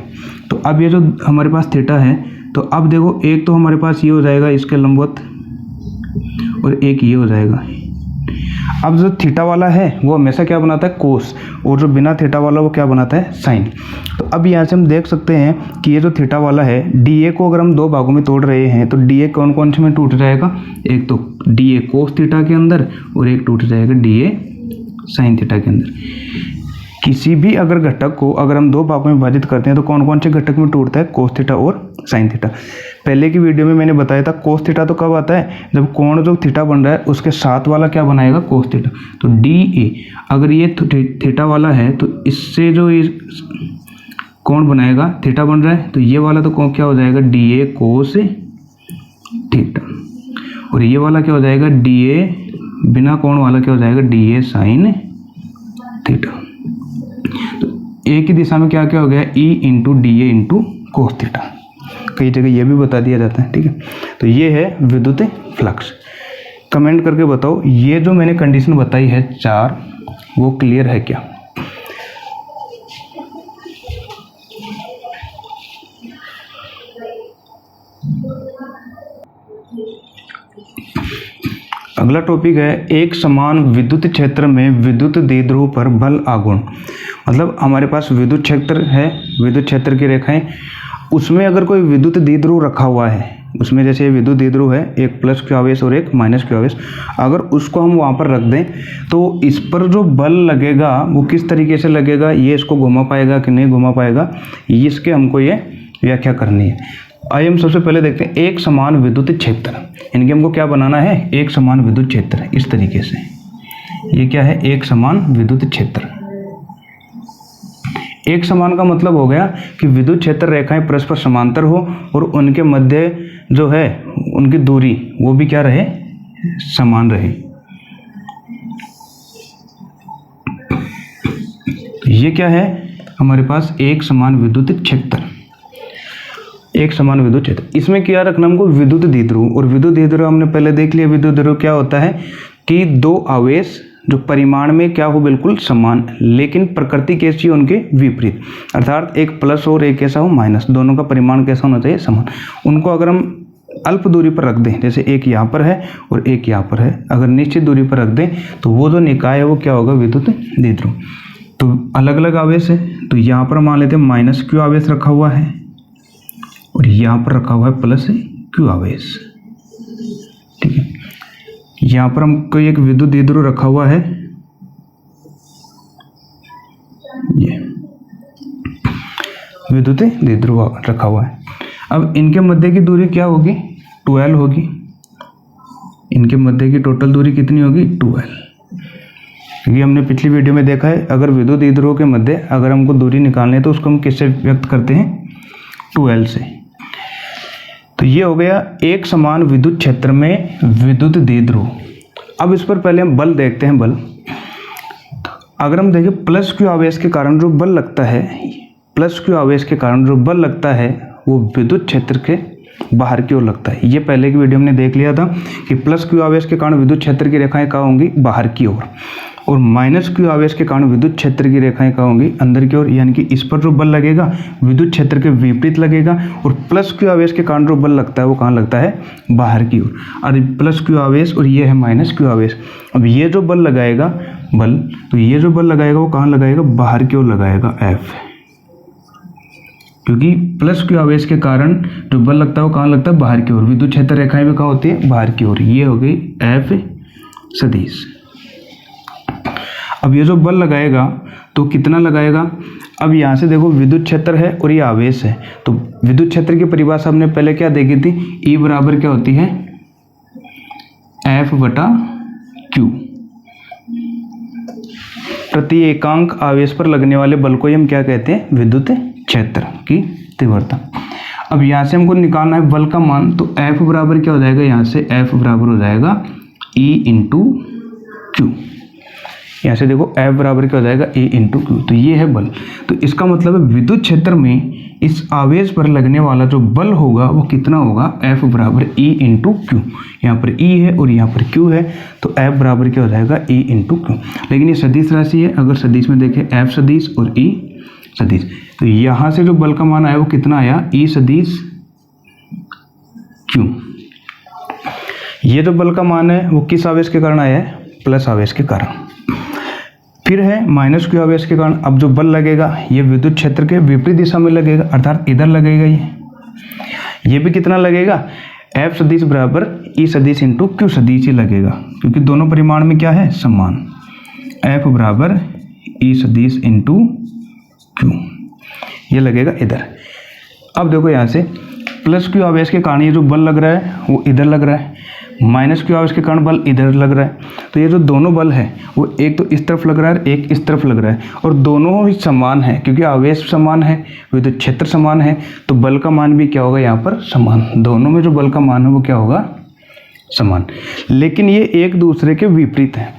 तो अब ये जो हमारे पास थीटा है, तो अब देखो एक तो हमारे पास ये हो जाएगा इसके लंबवत, और एक ये हो जाएगा। अब जो थीटा वाला है वो हमेशा क्या बनाता है, कोस, और जो बिना थीटा वाला वो क्या बनाता है, साइन। तो अब यहाँ से हम देख सकते हैं कि ये जो थीटा वाला है, डी ए को अगर हम दो भागों में तोड़ रहे हैं तो डी ए कौन कौन से में टूट जाएगा, एक तो डी ए कोस थीटा के अंदर और एक टूट जाएगा डी ए साइन थीटा के अंदर। किसी भी अगर घटक को अगर हम दो भागों में विभाजित करते हैं तो कौन कौन से घटक में टूटता है, कोस थीटा और साइन थीटा। पहले की वीडियो में मैंने बताया था कोस थीटा तो कब आता है, जब कोण जो थीटा बन रहा है उसके साथ वाला क्या बनाएगा, कोस थीटा। तो डी ए अगर ये थीटा वाला है तो इससे जो ये कोण बनाएगा थीटा बन रहा है, तो ये वाला तो क्या हो जाएगा, डी ए कोस थीटा, और ये वाला क्या हो जाएगा, डी ए बिना कोण वाला क्या हो जाएगा, डी ए साइन थीटा। तो एक ही दिशा में क्या क्या हो गया, ई into D A into cos theta. कई जगह ये भी बता दिया जाता है, ठीक है। तो ये है विद्युत फ्लक्स। कमेंट करके बताओ ये जो मैंने कंडीशन बताई है 4 वो क्लियर है क्या। अगला टॉपिक है एक समान विद्युत क्षेत्र में विद्युत द्विध्रुव पर बल आघूर्ण। मतलब हमारे पास विद्युत क्षेत्र है, विद्युत क्षेत्र की रेखाएं, उसमें अगर कोई विद्युत द्विध्रुव रखा हुआ है, उसमें जैसे विद्युत द्विध्रुव है, एक प्लस क्यू आवेश और एक माइनस क्यू आवेश, अगर उसको हम वहाँ पर रख दें तो इस पर जो बल लगेगा वो किस तरीके से लगेगा, ये इसको घुमा पाएगा कि नहीं घुमा पाएगा, इसके हमको ये व्याख्या करनी है। आइए हम सबसे पहले देखते हैं एक समान विद्युत क्षेत्र, इनके हमको क्या बनाना है, एक समान विद्युत क्षेत्र। इस तरीके से ये क्या है, एक समान विद्युत क्षेत्र। एक समान का मतलब हो गया कि विद्युत क्षेत्र रेखाएं परस्पर समांतर हो और उनके मध्य जो है उनकी दूरी वो भी क्या रहे, समान रहे। ये क्या है हमारे पास, एक समान विद्युत क्षेत्र, एक समान विद्युत क्षेत्र। इसमें क्या रखना हमको, विद्युत द्विध्रुव। और विद्युत द्विध्रुव हमने पहले देख लिया, विद्युत द्विध्रुव क्या होता है कि दो आवेश जो परिमाण में क्या हो, बिल्कुल समान, लेकिन प्रकृति कैसी है उनके विपरीत, अर्थात एक प्लस और एक कैसा हो माइनस, दोनों का परिमाण कैसा होना चाहिए, समान। उनको अगर हम अल्प दूरी पर रख दें, जैसे एक यहाँ पर है और एक यहाँ पर है, अगर निश्चित दूरी पर रख दें तो वो जो निकाय है वो क्या होगा, विद्युत द्विध्रुव। तो अलग अलग आवेश है, तो यहाँ पर मान लेते हैं माइनस क्यू आवेश रखा हुआ है और यहाँ पर रखा हुआ है प्लस क्यू आवेश, ठीक है। यहाँ पर हमको एक विद्युत द्विध्रुव रखा हुआ है, ये विद्युत द्विध्रुव रखा हुआ है। अब इनके मध्य की दूरी क्या होगी, 12 होगी। इनके मध्य की टोटल दूरी कितनी होगी, 12, क्योंकि हमने पिछली वीडियो में देखा है अगर विद्युत द्विध्रुव के मध्य अगर हमको दूरी निकालनी है तो उसको हम किससे व्यक्त करते हैं, 12 से। तो ये हो गया एक समान विद्युत क्षेत्र में विद्युत द्विध्रुव। अब इस पर पहले हम बल देखते हैं। बल अगर हम देखें प्लस क्यू आवेश के कारण जो बल लगता है, प्लस क्यू आवेश के कारण जो बल लगता है वो विद्युत क्षेत्र के बाहर की ओर लगता है। ये पहले की वीडियो हमने देख लिया था कि प्लस क्यू आवेश के कारण विद्युत क्षेत्र की रेखाएं कहाँ होंगी, बाहर की ओर, और माइनस क्यू आवेश के कारण विद्युत क्षेत्र की रेखाएं कहाँ होंगी, अंदर की ओर। यानी कि इस पर जो बल लगेगा विद्युत क्षेत्र के विपरीत लगेगा, और प्लस क्यू आवेश के कारण जो बल लगता है वो कहाँ लगता है, बाहर की ओर। और प्लस क्यू आवेश और ये है माइनस क्यू आवेश। अब ये जो बल लगाएगा बल, तो ये जो बल लगाएगा वो कहाँ लगाएगा, बाहर की ओर लगाएगा, एफ, क्योंकि प्लस क्यू आवेश के कारण जो बल लगता है वो कहाँ लगता है, बाहर की ओर। विद्युत क्षेत्र रेखाएं भी कहाँ होती है, बाहर की ओर। ये हो गई एफ सदिश। अब ये जो बल लगाएगा तो कितना लगाएगा, अब यहाँ से देखो विद्युत क्षेत्र है और ये आवेश है, तो विद्युत क्षेत्र की परिभाषा हमने पहले क्या देखी थी, E बराबर क्या होती है, F बटा Q। प्रति एकांक आवेश पर लगने वाले बल को हम क्या कहते हैं, विद्युत क्षेत्र की तीव्रता। अब यहाँ से हमको निकालना है बल का मान, तो F बराबर क्या हो जाएगा, यहाँ से F बराबर हो जाएगा E इंटू क्यू। यहाँ से देखो F बराबर क्या हो जाएगा, E इंटू क्यू। तो ये है बल। तो इसका मतलब है विद्युत क्षेत्र में इस आवेश पर लगने वाला जो बल होगा वो कितना होगा, F बराबर E इंटू क्यू। यहाँ पर E है और यहाँ पर Q है, तो F बराबर क्या हो जाएगा, E इंटू क्यू। लेकिन ये सदिश राशि है, अगर सदिश में देखें F सदिश और E सदिश, तो यहाँ से जो बल का मान आया वो कितना आया, E सदिश Q। ये जो बल का मान है वो किस आवेश के कारण आया है, प्लस आवेश के कारण। फिर है माइनस क्यू आवेश के कारण। अब जो बल लगेगा ये विद्युत क्षेत्र के विपरीत दिशा में लगेगा, अर्थात इधर लगेगा। ये भी कितना लगेगा, F सदिश बराबर E सदिश इंटू Q सदिश ही लगेगा, क्योंकि दोनों परिमाण में क्या है, समान। F बराबर E सदिश इंटू Q, ये लगेगा इधर। अब देखो यहाँ से प्लस क्यू आवेश के कारण ये जो बल लग रहा है वो इधर लग रहा है, माइनस क्यू आवेश के कारण बल इधर लग रहा है। तो ये जो दोनों बल है वो एक तो इस तरफ लग रहा है, एक इस तरफ लग रहा है, और दोनों ही समान है, क्योंकि आवेश समान है, विद्युत क्षेत्र समान है, तो बल का मान भी क्या होगा, यहाँ पर समान। दोनों में जो बल का मान है वो क्या होगा, समान। लेकिन ये एक दूसरे के विपरीत है,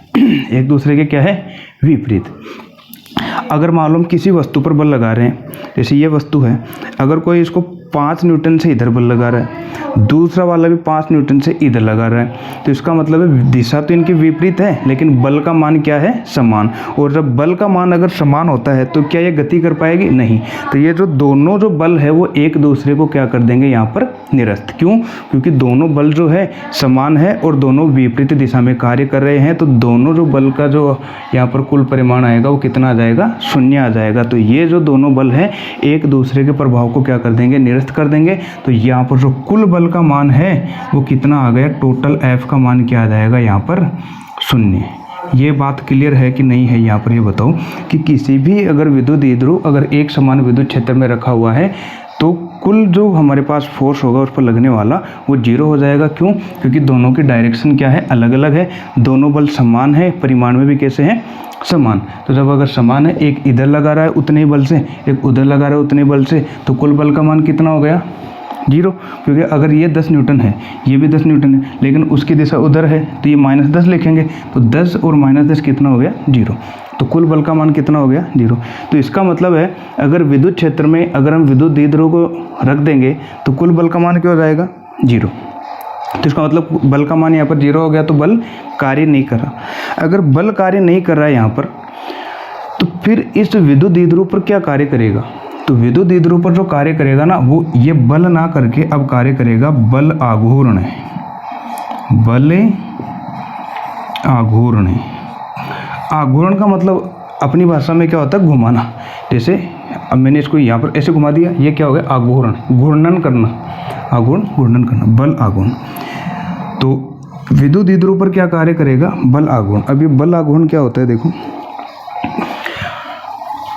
एक दूसरे के क्या है, विपरीत। अगर मान लो हम किसी वस्तु पर बल लगा रहे हैं, जैसे ये वस्तु है, अगर कोई इसको 5 न्यूटन से इधर बल लगा रहा है, दूसरा वाला भी 5 न्यूटन से इधर लगा रहा है, तो इसका मतलब है दिशा तो इनकी विपरीत है, लेकिन बल का मान क्या है, समान। और जब बल का मान अगर समान होता है तो क्या ये गति कर पाएगी, नहीं। तो ये जो दोनों जो बल है वो एक दूसरे को क्या कर देंगे, यहाँ पर निरस्त। क्यों, क्योंकि दोनों बल जो है समान है और दोनों विपरीत दिशा में कार्य कर रहे हैं, तो दोनों जो बल का जो यहाँ पर कुल परिमाण आएगा वो कितना आ जाएगा, 0 आ जाएगा। तो ये जो दोनों बल हैं एक दूसरे के प्रभाव को क्या कर देंगे, निरस्त निरस्त कर देंगे तो यहाँ पर जो कुल बल का मान है वो कितना आ गया, टोटल F का मान क्या आ जाएगा यहाँ पर 0। ये बात क्लियर है कि नहीं है? यहाँ पर ये बताओ कि किसी भी अगर विद्युत द्विध्रुव अगर एक समान विद्युत क्षेत्र में रखा हुआ है तो कुल जो हमारे पास फोर्स होगा उस पर लगने वाला वो 0 हो जाएगा। क्यों? क्योंकि दोनों की डायरेक्शन क्या है, अलग अलग है, दोनों बल समान है, परिमाण में भी कैसे हैं, समान। तो जब अगर समान है, एक इधर लगा रहा है उतने ही बल से, एक उधर लगा रहा है उतने बल से, तो कुल बल का मान कितना हो गया, 0। क्योंकि अगर ये 10 न्यूटन है, ये भी 10 न्यूटन है, लेकिन उसकी दिशा उधर है तो ये -10 लिखेंगे, तो 10 और -10 कितना हो गया, 0। तो कुल बल का मान कितना हो गया, 0। तो इसका मतलब है अगर विद्युत क्षेत्र में अगर हम विद्युत द्विध्रुव को रख देंगे तो कुल बल का मान क्या हो जाएगा, 0। तो इसका मतलब बल का मान यहाँ पर 0 हो गया, तो बल कार्य नहीं कर रहा। अगर बल कार्य नहीं कर रहा है यहाँ पर, तो फिर इस विद्युत द्विध्रुव पर क्या कार्य करेगा, तो विद्युत द्विध्रुव पर जो कार्य करेगा ना, वो ये बल ना करके अब कार्य करेगा बल आघूर्ण। बल आघूर्ण, आघूर्ण का मतलब अपनी भाषा में क्या होता है, घुमाना। जैसे अब मैंने इसको यहाँ पर ऐसे घुमा दिया, ये क्या हो गया, आघूर्ण, घूर्णन करना, आघूर्ण घूर्णन करना, बल आघूर्ण। तो विद्युत द्विध्रुव पर क्या कार्य करेगा, बल आघूर्ण। अब ये बल आघूर्ण क्या होता है देखो,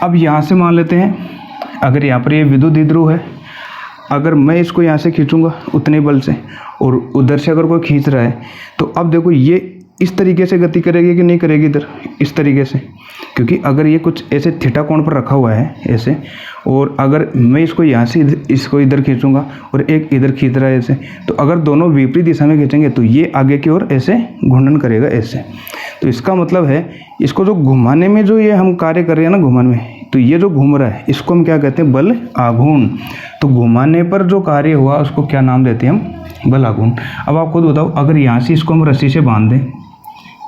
अब यहाँ से मान लेते हैं अगर यहाँ पर ये विद्युत द्विध्रुव है, अगर मैं इसको यहाँ से खींचूंगा उतने बल से और उधर से अगर कोई खींच रहा है, तो अब देखो ये इस तरीके से गति करेगी कि नहीं करेगी, इधर इस तरीके से, क्योंकि अगर ये कुछ ऐसे थीटा कोण पर रखा हुआ है ऐसे, और अगर मैं इसको यहाँ से इसको इधर खींचूंगा और एक इधर खींच रहा है ऐसे, तो अगर दोनों विपरीत दिशा में खींचेंगे तो ये आगे की ओर ऐसे घूर्णन करेगा ऐसे। तो इसका मतलब है इसको जो घुमाने में जो ये हम कार्य कर रहे हैं ना, घुमाने में, तो ये जो घूम रहा है इसको हम क्या कहते हैं, बल आघूर्ण। तो घुमाने पर जो कार्य हुआ उसको क्या नाम देते हैं हम, बल आघूर्ण। अब आप खुद बताओ, अगर यहाँ से इसको हम रस्सी से बांध दें,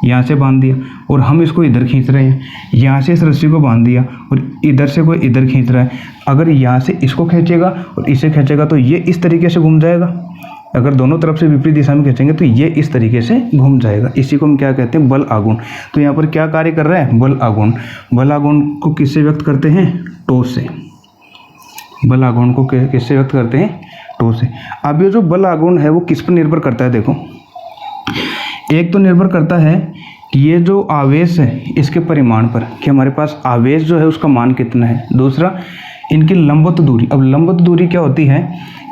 यहाँ से बांध दिया और हम इसको इधर खींच रहे हैं, यहाँ से इस रस्सी को बांध दिया और इधर से कोई इधर खींच रहा है, अगर यहाँ से इसको खींचेगा और इसे खींचेगा तो ये इस तरीके से घूम जाएगा। अगर दोनों तरफ से विपरीत दिशा में खींचेंगे तो ये इस तरीके से घूम जाएगा। इसी को हम क्या कहते हैं, बल आघूर्ण। तो यहाँ पर क्या कार्य कर रहा है, बल आघूर्ण। बल आघूर्ण को किससे व्यक्त करते हैं, टो से। बल आघूर्ण को किससे व्यक्त करते हैं, टो से। अब ये जो बल आघूर्ण है वो किस पर निर्भर करता है, देखो एक तो निर्भर करता है कि ये जो आवेश है इसके परिमाण पर, कि हमारे पास आवेश जो है उसका मान कितना है। दूसरा इनकी लंबवत दूरी। अब लंबवत दूरी क्या होती है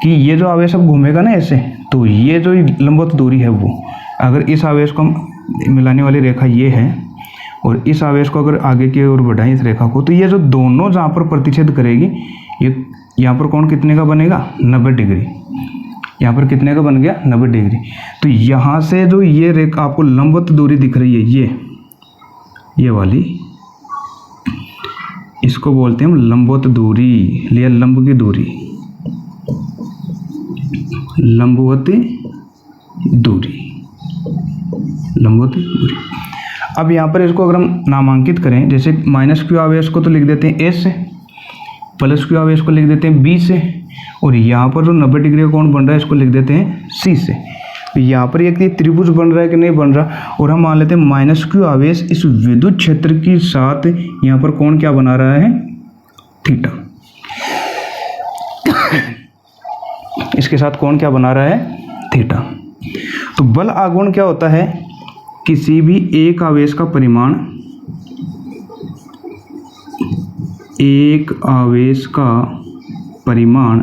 कि ये जो आवेश अब घूमेगा ना ऐसे, तो ये जो लंबवत दूरी है वो, अगर इस आवेश को हम मिलाने वाली रेखा ये है और इस आवेश को अगर आगे की ओर बढ़ाएं इस रेखा को, तो ये जो दोनों जहाँ पर प्रतिच्छेद करेगी, ये यहाँ पर कोण कितने का बनेगा, 90 डिग्री। यहाँ पर कितने का बन गया, 90 डिग्री। तो यहाँ से जो ये रेखा आपको लंबवत दूरी दिख रही है, ये वाली, इसको बोलते हैं हम लंबवत दूरी, लिया लंब की दूरी, लंबवत दूरी, लंबवत दूरी। अब यहाँ पर इसको अगर हम नामांकित करें, जैसे -q आवेश को तो लिख देते हैं a से, +q आवेश को लिख देते हैं b से, और यहाँ पर जो 90 डिग्री का कोण बन रहा है इसको लिख देते हैं c से। तो यहाँ पर एक त्रिभुज बन रहा है कि नहीं बन रहा, और हम मान लेते हैं -q आवेश इस विद्युत क्षेत्र के साथ यहाँ पर कोण क्या बना रहा है, थीटा। इसके साथ कोण क्या बना रहा है, थीटा। तो बल आघूर्ण क्या होता है, किसी भी एक आवेश का परिमाण, एक आवेश का परिमाण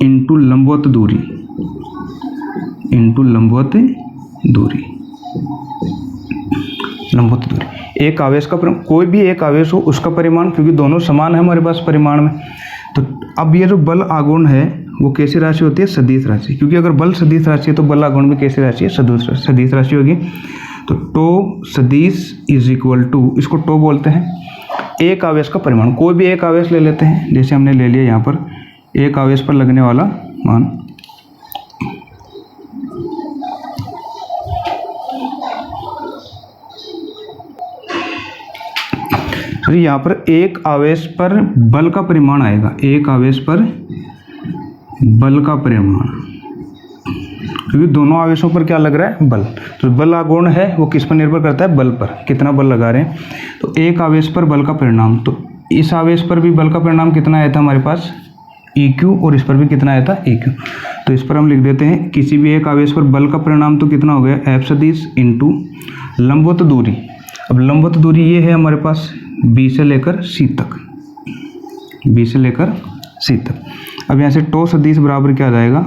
इंटू लंबवत दूरी, इंटू लंबवत दूरी, लंबवत दूरी। एक आवेश का कोई भी एक आवेश हो उसका परिमाण, क्योंकि दोनों समान है हमारे पास परिमाण में। तो अब ये जो बल आघूर्ण है वो कैसी राशि होती है, सदिश राशि। क्योंकि अगर बल सदिश राशि है तो बल आघूर्ण भी कैसी राशि है, सदिश राशि होगी। तो टो सदिश इज इक्वल टू, इसको टो बोलते हैं, एक आवेश का परिमाण। कोई भी एक आवेश ले लेते हैं, जैसे हमने ले लिया यहाँ पर एक आवेश पर लगने वाला मान, तो यहाँ पर एक आवेश पर बल का परिमाण आएगा, एक आवेश पर बल का परिमाण क्योंकि दोनों आवेशों पर क्या लग रहा है, बल। तो बल आघूर्ण है वो किस पर निर्भर करता है, बल पर, कितना बल लगा रहे हैं। तो एक आवेश पर बल का परिणाम, तो इस आवेश पर भी बल का परिणाम कितना आया था हमारे पास, EQ, और इस पर भी कितना आया था, EQ। तो इस पर हम लिख देते हैं किसी भी एक आवेश पर बल का परिणाम तो कितना हो गया, F सदिश इंटू लंबवत दूरी। अब लंबवत दूरी ये है हमारे पास B से लेकर C तक, B से लेकर C तक। अब यहाँ से टो सदिश बराबर क्या आ जाएगा,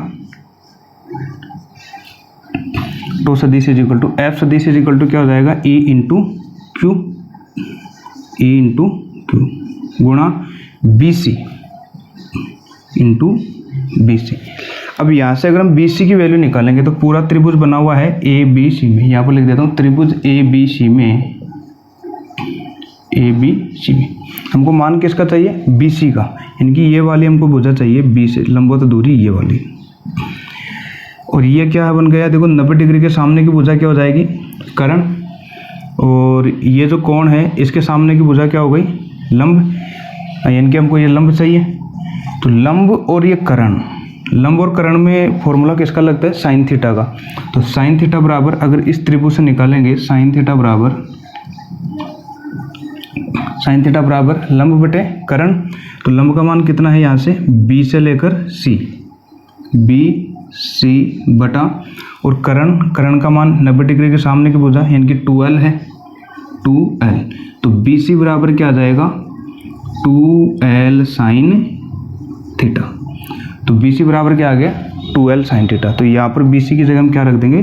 टो सदिश इज इक्वल टू F सदिश इज इक्वल टू क्या हो जाएगा, E into Q, E into Q गुणा BC इंटू BC। अब यहाँ से अगर हम BC की वैल्यू निकालेंगे तो पूरा त्रिभुज बना हुआ है ABC में, यहाँ पर लिख देता हूँ त्रिभुज ABC में, ABC में हमको मान किसका चाहिए, BC का, यानी कि ये वाली हमको भुजा चाहिए B से, लंबवत दूरी ये वाली। और ये क्या बन गया, देखो 90 डिग्री के सामने की भुजा क्या हो जाएगी, कर्ण, और ये जो कोण है इसके सामने की भुजा क्या हो गई, लंब, यानी कि हमको ये लंब चाहिए। तो लंब और ये कर्ण, लंब और कर्ण में फॉर्मूला किसका लगता है, साइन थीटा का। तो साइन थीटा बराबर, अगर इस त्रिभुज से निकालेंगे साइन थीटा बराबर, साइन थीटा बराबर लंब बटे कर्ण। तो लंब का मान कितना है यहाँ से, B से लेकर C, BC बटा, और कर्ण का मान 90 डिग्री के सामने की भुजा यानी कि 2L है, 2L। तो BC बराबर क्या आ जाएगा, 2L साइन थीटा। तो BC बराबर क्या आ गया, 2L साइन थीटा। तो यहाँ पर BC की जगह हम क्या रख देंगे,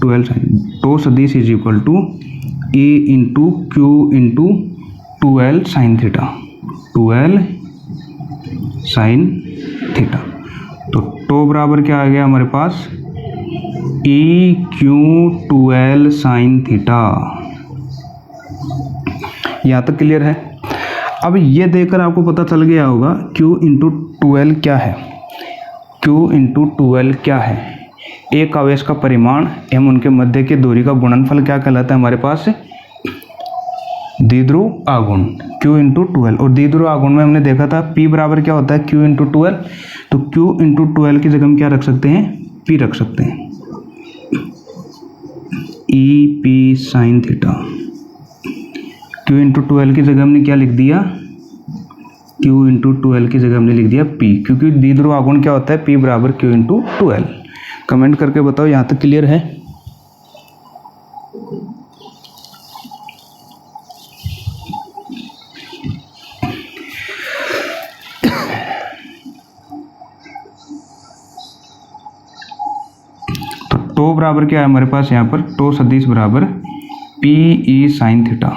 2L साइन, टो सदिश is equal to E into Q into 2L sine theta, 2L sine theta. तो टो बराबर क्या आ गया हमारे पास, EQ 2L साइन थीटा। यहाँ तक क्लियर है। अब ये देखकर आपको पता चल गया होगा Q इंटू 2L क्या है, Q इंटू 2L क्या है, एक आवेश का परिमाण एवं उनके मध्य की दूरी का गुणनफल क्या कहलाता है हमारे पास, द्विध्रुव आघूर्ण, Q इंटू 2L। और द्विध्रुव आघूर्ण में हमने देखा था P बराबर क्या होता है, Q इंटू 2L। तो Q इंटू 2L की जगह हम क्या रख सकते हैं, P रख सकते हैं, EP sine theta. Q into 2L की जगह हमने क्या लिख दिया, Q इंटू 2L की जगह हमने लिख दिया P, क्योंकि द्विध्रुव आघूर्ण क्या होता है, P बराबर Q इंटू 2L। कमेंट करके बताओ यहाँ तक क्लियर है। तो टो बराबर क्या है हमारे पास यहाँ पर, टो सदिश बराबर PE sine theta,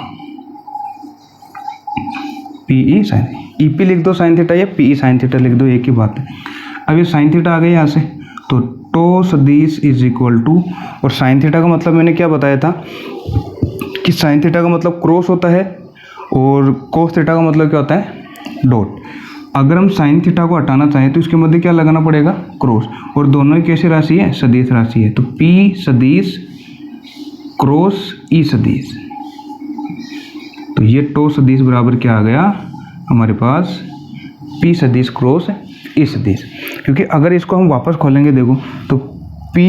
PE sine, EP लिख दो साइन थीटा या PE साइन थीटा लिख दो, एक ही बात है। अब ये साइन थीटा आ गई यहाँ से, तो टो सदिश इज इक्वल टू, और साइन थीटा का मतलब मैंने क्या बताया था कि साइन थीटा का मतलब क्रॉस होता है और कोस थीटा का मतलब क्या होता है, डॉट। अगर हम साइन थीटा को हटाना चाहें तो इसके मध्य क्या लगाना पड़ेगा, क्रॉस, और दोनों ही कैसी राशि है, सदिश राशि है। तो P सदिश क्रॉस E सदिश, तो ये टो सदिश बराबर क्या आ गया हमारे पास, P सदिश क्रॉस E सदिश। क्योंकि अगर इसको हम वापस खोलेंगे देखो तो P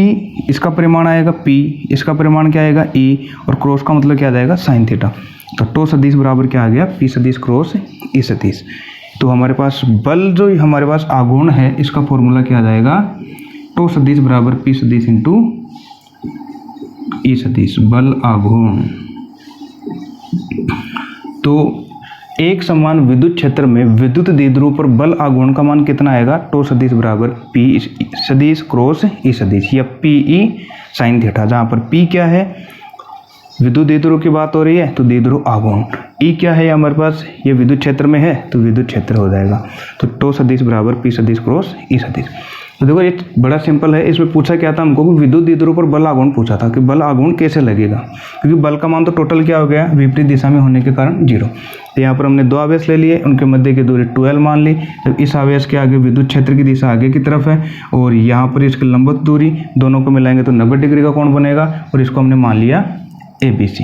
इसका परिमाण आएगा P, इसका परिमाण क्या आएगा E, और क्रॉस का मतलब क्या आ जाएगा, साइन थीटा। तो टो सदिश बराबर क्या आ गया, P सदिश क्रॉस E सदिश। तो हमारे पास बल जो हमारे पास आघूर्ण है इसका फॉर्मूला क्या आ जाएगा, टो सदिश बराबर P सदिश इंटू E सदिश, बल आघूर्ण। तो एक समान विद्युत क्षेत्र में विद्युत द्विध्रुव पर बल आघूर्ण का मान कितना आएगा, टो सदिश बराबर P सदिश क्रॉस E सदिश या PE साइन थीटा, जहाँ पर P क्या है, विद्युत द्विध्रुव की बात हो रही है तो द्विध्रुव आघूर्ण, E क्या है हमारे पास, ये विद्युत क्षेत्र में है तो विद्युत क्षेत्र हो जाएगा। तो टो सदिश बराबर P सदिश क्रॉस E सदिश। तो देखो ये बड़ा सिंपल है। इसमें पूछा क्या था हमको कि विद्युत द्विध्रुव पर बल आघूर्ण पूछा था कि बल आघूर्ण कैसे लगेगा, क्योंकि बल का मान तो टोटल क्या हो गया, विपरीत दिशा में होने के कारण 0। तो यहाँ पर हमने दो आवेश ले लिए, उनके मध्य की दूरी 2L मान ली। जब इस आवेश के आगे विद्युत क्षेत्र की दिशा आगे की तरफ है और यहाँ पर इसकी लंबवत दूरी, दोनों को मिलाएंगे तो 90 डिग्री का कोण बनेगा, और इसको हमने मान लिया ABC।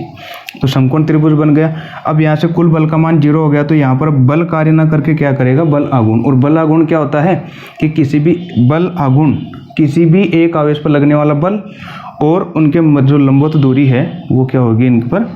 तो समकोण त्रिभुज बन गया। अब यहाँ से कुल बल का मान 0 हो गया, तो यहाँ पर बल कार्य ना करके क्या करेगा, बल आघूर्ण। और बल आघूर्ण क्या होता है कि किसी भी बल आघूर्ण किसी भी एक आवेश पर लगने वाला बल और उनके जो लंबवत दूरी है वो क्या होगी इन पर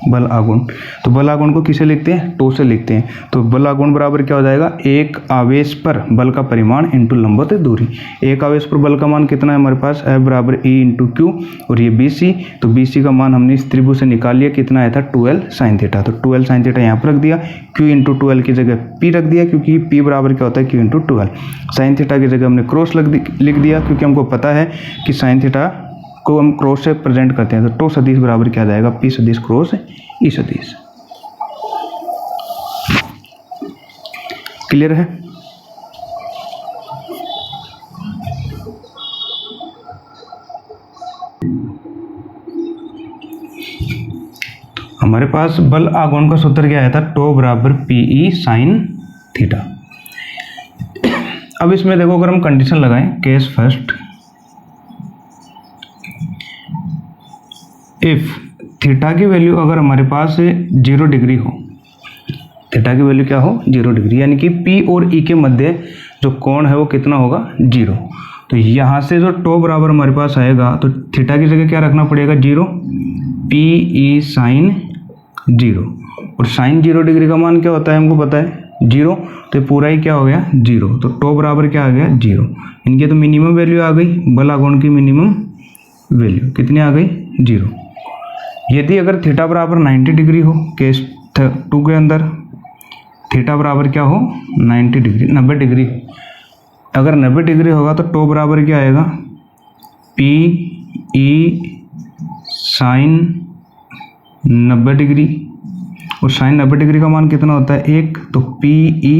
बल आघूर्ण। तो बल आघूर्ण को किसे लिखते हैं, टो से लिखते हैं। तो बल आघूर्ण बराबर क्या हो जाएगा, एक आवेश पर बल का परिमाण इंटू लंबवत दूरी। एक आवेश पर बल का मान कितना है हमारे पास, F बराबर E इंटू क्यू, और ये BC, तो BC का मान हमने इस त्रिभुज से निकाल लिया, कितना आया था 12 sin थीटा। तो 12 sin थीटा यहाँ पर रख दिया, Q इंटू 12 की जगह P रख दिया, क्योंकि P बराबर क्या होता है Q इंटू 12। sin थीटा की जगह हमने क्रॉस लिख दिया, क्योंकि हमको पता है कि sin थीटा को हम क्रॉस से प्रेजेंट करते हैं। तो टो सदिश बराबर क्या आ जाएगा, P सदिश क्रॉस E सदिश। क्लियर है। हमारे पास बल आघूर्ण का सूत्र क्या आया था, टो बराबर PE sin थीटा। अब इसमें देखो अगर हम कंडीशन लगाएं, केस फर्स्ट, इफ थीटा की वैल्यू अगर हमारे पास 0 डिग्री हो, थीटा की वैल्यू क्या हो 0 डिग्री, यानी कि P और E के मध्य जो कोण है वो कितना होगा 0। तो यहाँ से जो टो बराबर हमारे पास आएगा, तो थीटा की जगह क्या रखना पड़ेगा 0, PE sin 0, और sin 0 डिग्री का मान क्या होता है हमको पता है 0, तो पूरा ही क्या हो गया 0। तो टो बराबर क्या आ गया 0। इनकी तो मिनिमम वैल्यू आ गई, बल आघूर्ण की मिनिमम वैल्यू कितनी आ गई 0। यदि अगर थीटा बराबर 90 डिग्री हो, केस 2 के अंदर थीटा बराबर क्या हो 90 डिग्री, 90 डिग्री, अगर 90 डिग्री होगा तो टो बराबर क्या आएगा PE sin 90 डिग्री, और sin 90 डिग्री का मान कितना होता है 1, तो PE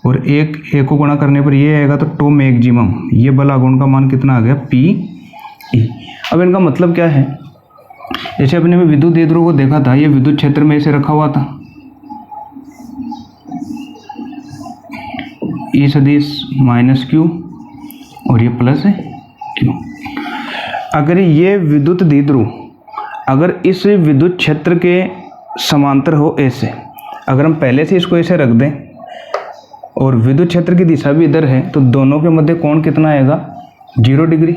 और 1 को गुणा करने पर ये आएगा, तो टो मैक्सिमम, ये बल आघूर्ण का मान कितना आ गया PE। अब इनका मतलब क्या है, जैसे अपने में विद्युत द्विध्रुव को देखा था, ये विद्युत क्षेत्र में ऐसे रखा हुआ था, E सदिश माइनस Q और ये प्लस है Q। अगर ये विद्युत द्विध्रुव अगर इस विद्युत क्षेत्र के समांतर हो ऐसे, अगर हम पहले से इसको ऐसे रख दें और विद्युत क्षेत्र की दिशा भी इधर है, तो दोनों के मध्य कोण कितना आएगा 0 डिग्री,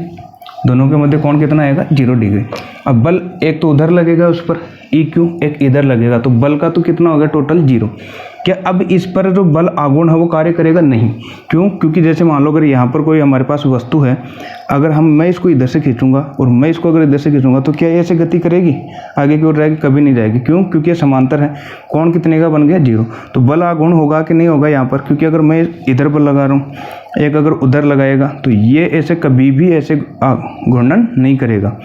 दोनों के मध्य कोण कितना आएगा 0 डिग्री। अब बल एक तो उधर लगेगा उस पर EQ, एक इधर लगेगा, तो बल का तो कितना हो गया टोटल 0। क्या अब इस पर जो बल आघूर्ण है वो कार्य करेगा, नहीं। क्यों, क्योंकि जैसे मान लो अगर यहाँ पर कोई हमारे पास वस्तु है, अगर मैं इसको इधर से खींचूंगा और मैं इसको अगर इधर से खींचूंगा, तो क्या ये ऐसे गति करेगी, आगे की ओर जाएगी, कभी नहीं जाएगी। क्यों, क्योंकि ये समांतर है, कोण कितने का बन गया 0। तो बल आघूर्ण होगा कि नहीं होगा यहाँ पर, क्योंकि अगर मैं इधर बल लगा रहा हूँ, एक अगर उधर लगाएगा, तो ये ऐसे कभी भी ऐसे घूर्णन नहीं करेगा।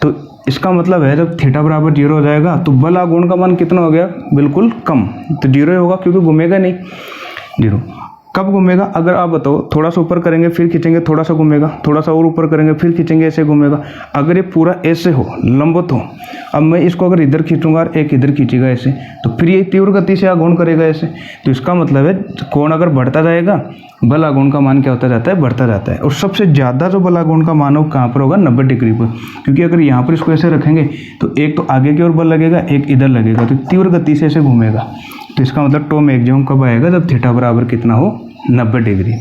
तो इसका मतलब है जब थीटा बराबर 0 हो जाएगा, तो बल आघूर्ण का मान कितना हो गया, बिल्कुल कम, तो 0 ही होगा, क्योंकि घूमेगा नहीं 0। कब घूमेगा, अगर आप बताओ थोड़ा सा ऊपर करेंगे फिर खींचेंगे, थोड़ा सा घूमेगा, थोड़ा सा और ऊपर करेंगे फिर खींचेंगे, ऐसे घूमेगा। अगर ये पूरा ऐसे हो, लंबवत हो, अब मैं इसको अगर इधर खींचूंगा और एक इधर खींचेगा ऐसे, तो फिर ये तीव्र गति से आघूर्ण करेगा ऐसे। तो इसका मतलब है कोण अगर बढ़ता जाएगा, बल आघूर्ण का मान क्या होता जाता है, बढ़ता जाता है। और सबसे ज़्यादा जो बल आघूर्ण का मान है वो कहाँ पर होगा, 90 डिग्री पर, क्योंकि अगर यहाँ पर इसको ऐसे रखेंगे तो एक तो आगे की ओर बल लगेगा, एक इधर लगेगा, तो तीव्र गति से ऐसे घूमेगा। तो इसका मतलब टो मैक्सिमम कब आएगा, जब थीटा बराबर कितना हो 90 डिग्री।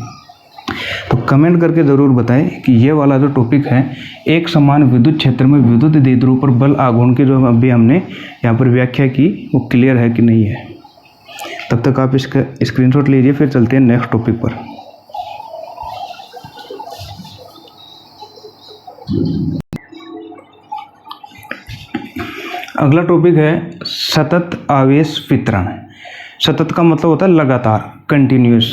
तो कमेंट करके ज़रूर बताएं कि ये वाला जो टॉपिक है, एक समान विद्युत क्षेत्र में विद्युत द्विध्रुव पर बल आघूर्ण की जो अभी हमने यहाँ पर व्याख्या की, वो क्लियर है कि नहीं है। तब तक आप इसका स्क्रीनशॉट लीजिए, फिर चलते हैं नेक्स्ट टॉपिक पर। अगला टॉपिक है सतत आवेश वितरण। सतत का मतलब होता है लगातार, कंटिन्यूस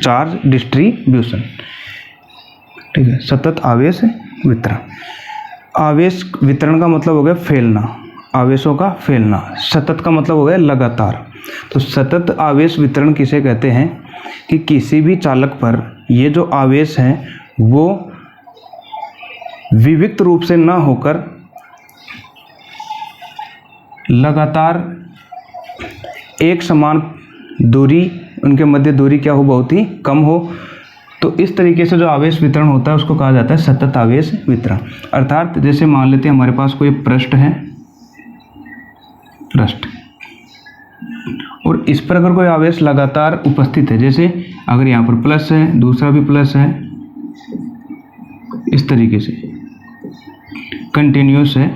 चार्ज डिस्ट्रीब्यूशन, ठीक है। सतत आवेश वितरण, आवेश वितरण का मतलब हो गया फैलना, आवेशों का फैलना। सतत का मतलब हो गया लगातार। तो सतत आवेश वितरण किसे कहते हैं, कि किसी भी चालक पर ये जो आवेश हैं वो विविक्त रूप से ना होकर लगातार एक समान दूरी, उनके मध्य दूरी क्या हो, बहुत ही कम हो। तो इस तरीके से जो आवेश वितरण होता है उसको कहा जाता है सतत आवेश वितरण। अर्थात जैसे मान लेते हैं हमारे पास कोई पृष्ठ है, पृष्ठ, और इस पर अगर कोई आवेश लगातार उपस्थित है, जैसे अगर यहाँ पर प्लस है, दूसरा भी प्लस है, इस तरीके से कंटिन्यूस है।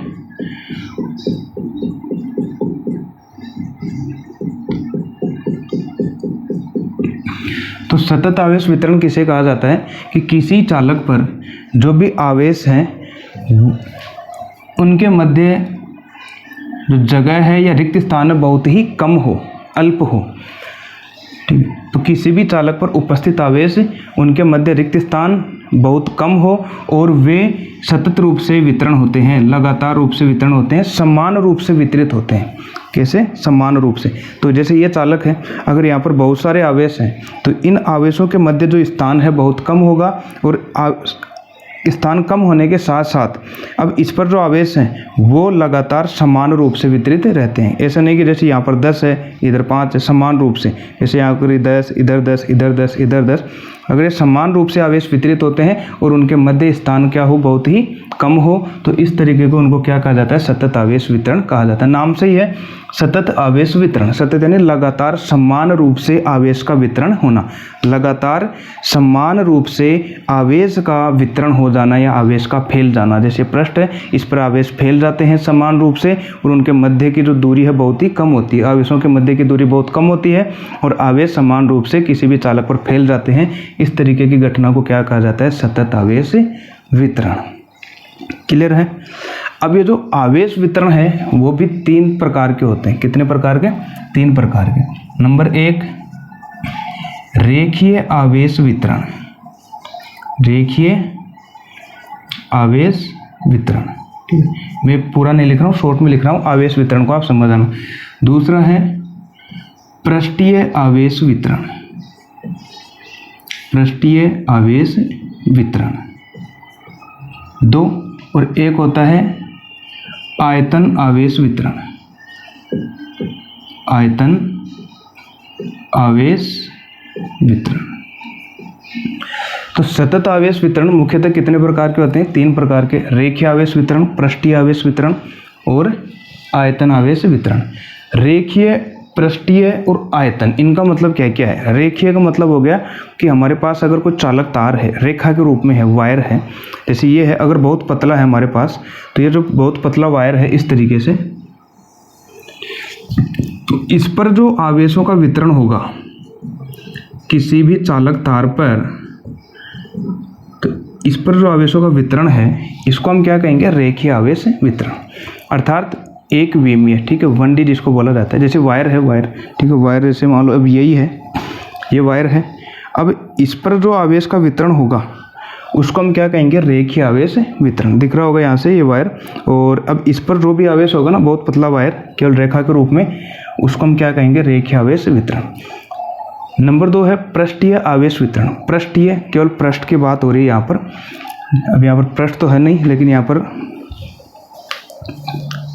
तो सतत आवेश वितरण किसे कहा जाता है कि किसी चालक पर जो भी आवेश हैं उनके मध्य जो जगह है या रिक्त स्थान है बहुत ही कम हो, अल्प हो। ठीक है, तो किसी भी चालक पर उपस्थित आवेश उनके मध्य रिक्त स्थान बहुत कम हो और वे सतत रूप से वितरण होते हैं, लगातार रूप से वितरण होते हैं, समान रूप से वितरित होते हैं। कैसे? समान रूप से। तो जैसे ये चालक है, अगर यहाँ पर बहुत सारे आवेश हैं तो इन आवेशों के मध्य जो स्थान है बहुत कम होगा और स्थान कम होने के साथ साथ अब इस पर जो आवेश हैं वो लगातार समान रूप से वितरित रहते हैं। ऐसा नहीं कि जैसे यहाँ पर 10 है, इधर 5 है, समान रूप से, जैसे यहाँ पर 10, इधर 10, इधर 10, इधर 10। अगर ये समान रूप से आवेश वितरित होते हैं और उनके मध्य स्थान क्या हो, बहुत ही कम हो, तो इस तरीके को उनको क्या कहा जाता है? सतत आवेश वितरण कहा जाता है। नाम से ही है सतत आवेश वितरण। सतत यानी लगातार समान रूप से आवेश का वितरण होना, लगातार समान रूप से आवेश का वितरण हो जाना या आवेश का फैल जाना। जैसे पृष्ठ है, इस पर आवेश फैल जाते हैं समान रूप से और उनके मध्य की जो दूरी है बहुत ही कम होती है। आवेशों के मध्य की दूरी बहुत कम होती है और आवेश समान रूप से किसी भी चालक पर फैल जाते हैं। इस तरीके की घटना को क्या कहा जाता है? सतत आवेश वितरण। क्लियर है? अब ये जो आवेश वितरण है वो भी 3 प्रकार के होते हैं। कितने प्रकार के? 3 प्रकार के। नंबर 1 रेखीय आवेश वितरण। रेखीय आवेश वितरण, ठीक है, मैं पूरा नहीं लिख रहा हूँ, शॉर्ट में लिख रहा हूँ, आवेश वितरण को आप समझ आना। दूसरा है पृष्ठीय आवेश वितरण। पृष्ठीय आवेश वितरण 2, और एक होता है आयतन आवेश वितरण। आयतन आवेश वितरण। तो सतत आवेश वितरण मुख्यतः कितने प्रकार के होते हैं? 3 प्रकार के। रेखीय आवेश वितरण, पृष्ठीय आवेश वितरण और आयतन आवेश वितरण। रेखीय, पृष्ठीय और आयतन, इनका मतलब क्या क्या है? रेखीय का मतलब हो गया कि हमारे पास अगर कोई चालक तार है, रेखा के रूप में है, वायर है, जैसे ये है, अगर बहुत पतला है हमारे पास, तो ये जो बहुत पतला वायर है इस तरीके से, तो इस पर जो आवेशों का वितरण होगा किसी भी चालक तार पर, तो इस पर जो आवेशों का वितरण है इसको हम क्या कहेंगे? रेखीय आवेश वितरण। अर्थात एक विमीय, ठीक है, 1D जिसको बोला जाता है। जैसे वायर है, वायर, ठीक है, वायर जैसे मान लो अब यही है, ये वायर है, अब इस पर जो आवेश का वितरण होगा उसको हम क्या कहेंगे? रेखीय आवेश वितरण। दिख रहा होगा यहाँ से ये वायर, और अब इस पर जो भी आवेश होगा ना, बहुत पतला वायर, केवल रेखा के रूप में, उसको हम क्या कहेंगे? रेखीय आवेश वितरण। नंबर 2 है पृष्ठीय आवेश वितरण। पृष्ठीय, केवल पृष्ठ की बात हो रही है यहाँ पर, अब यहाँ पर पृष्ठ तो है नहीं, लेकिन यहाँ पर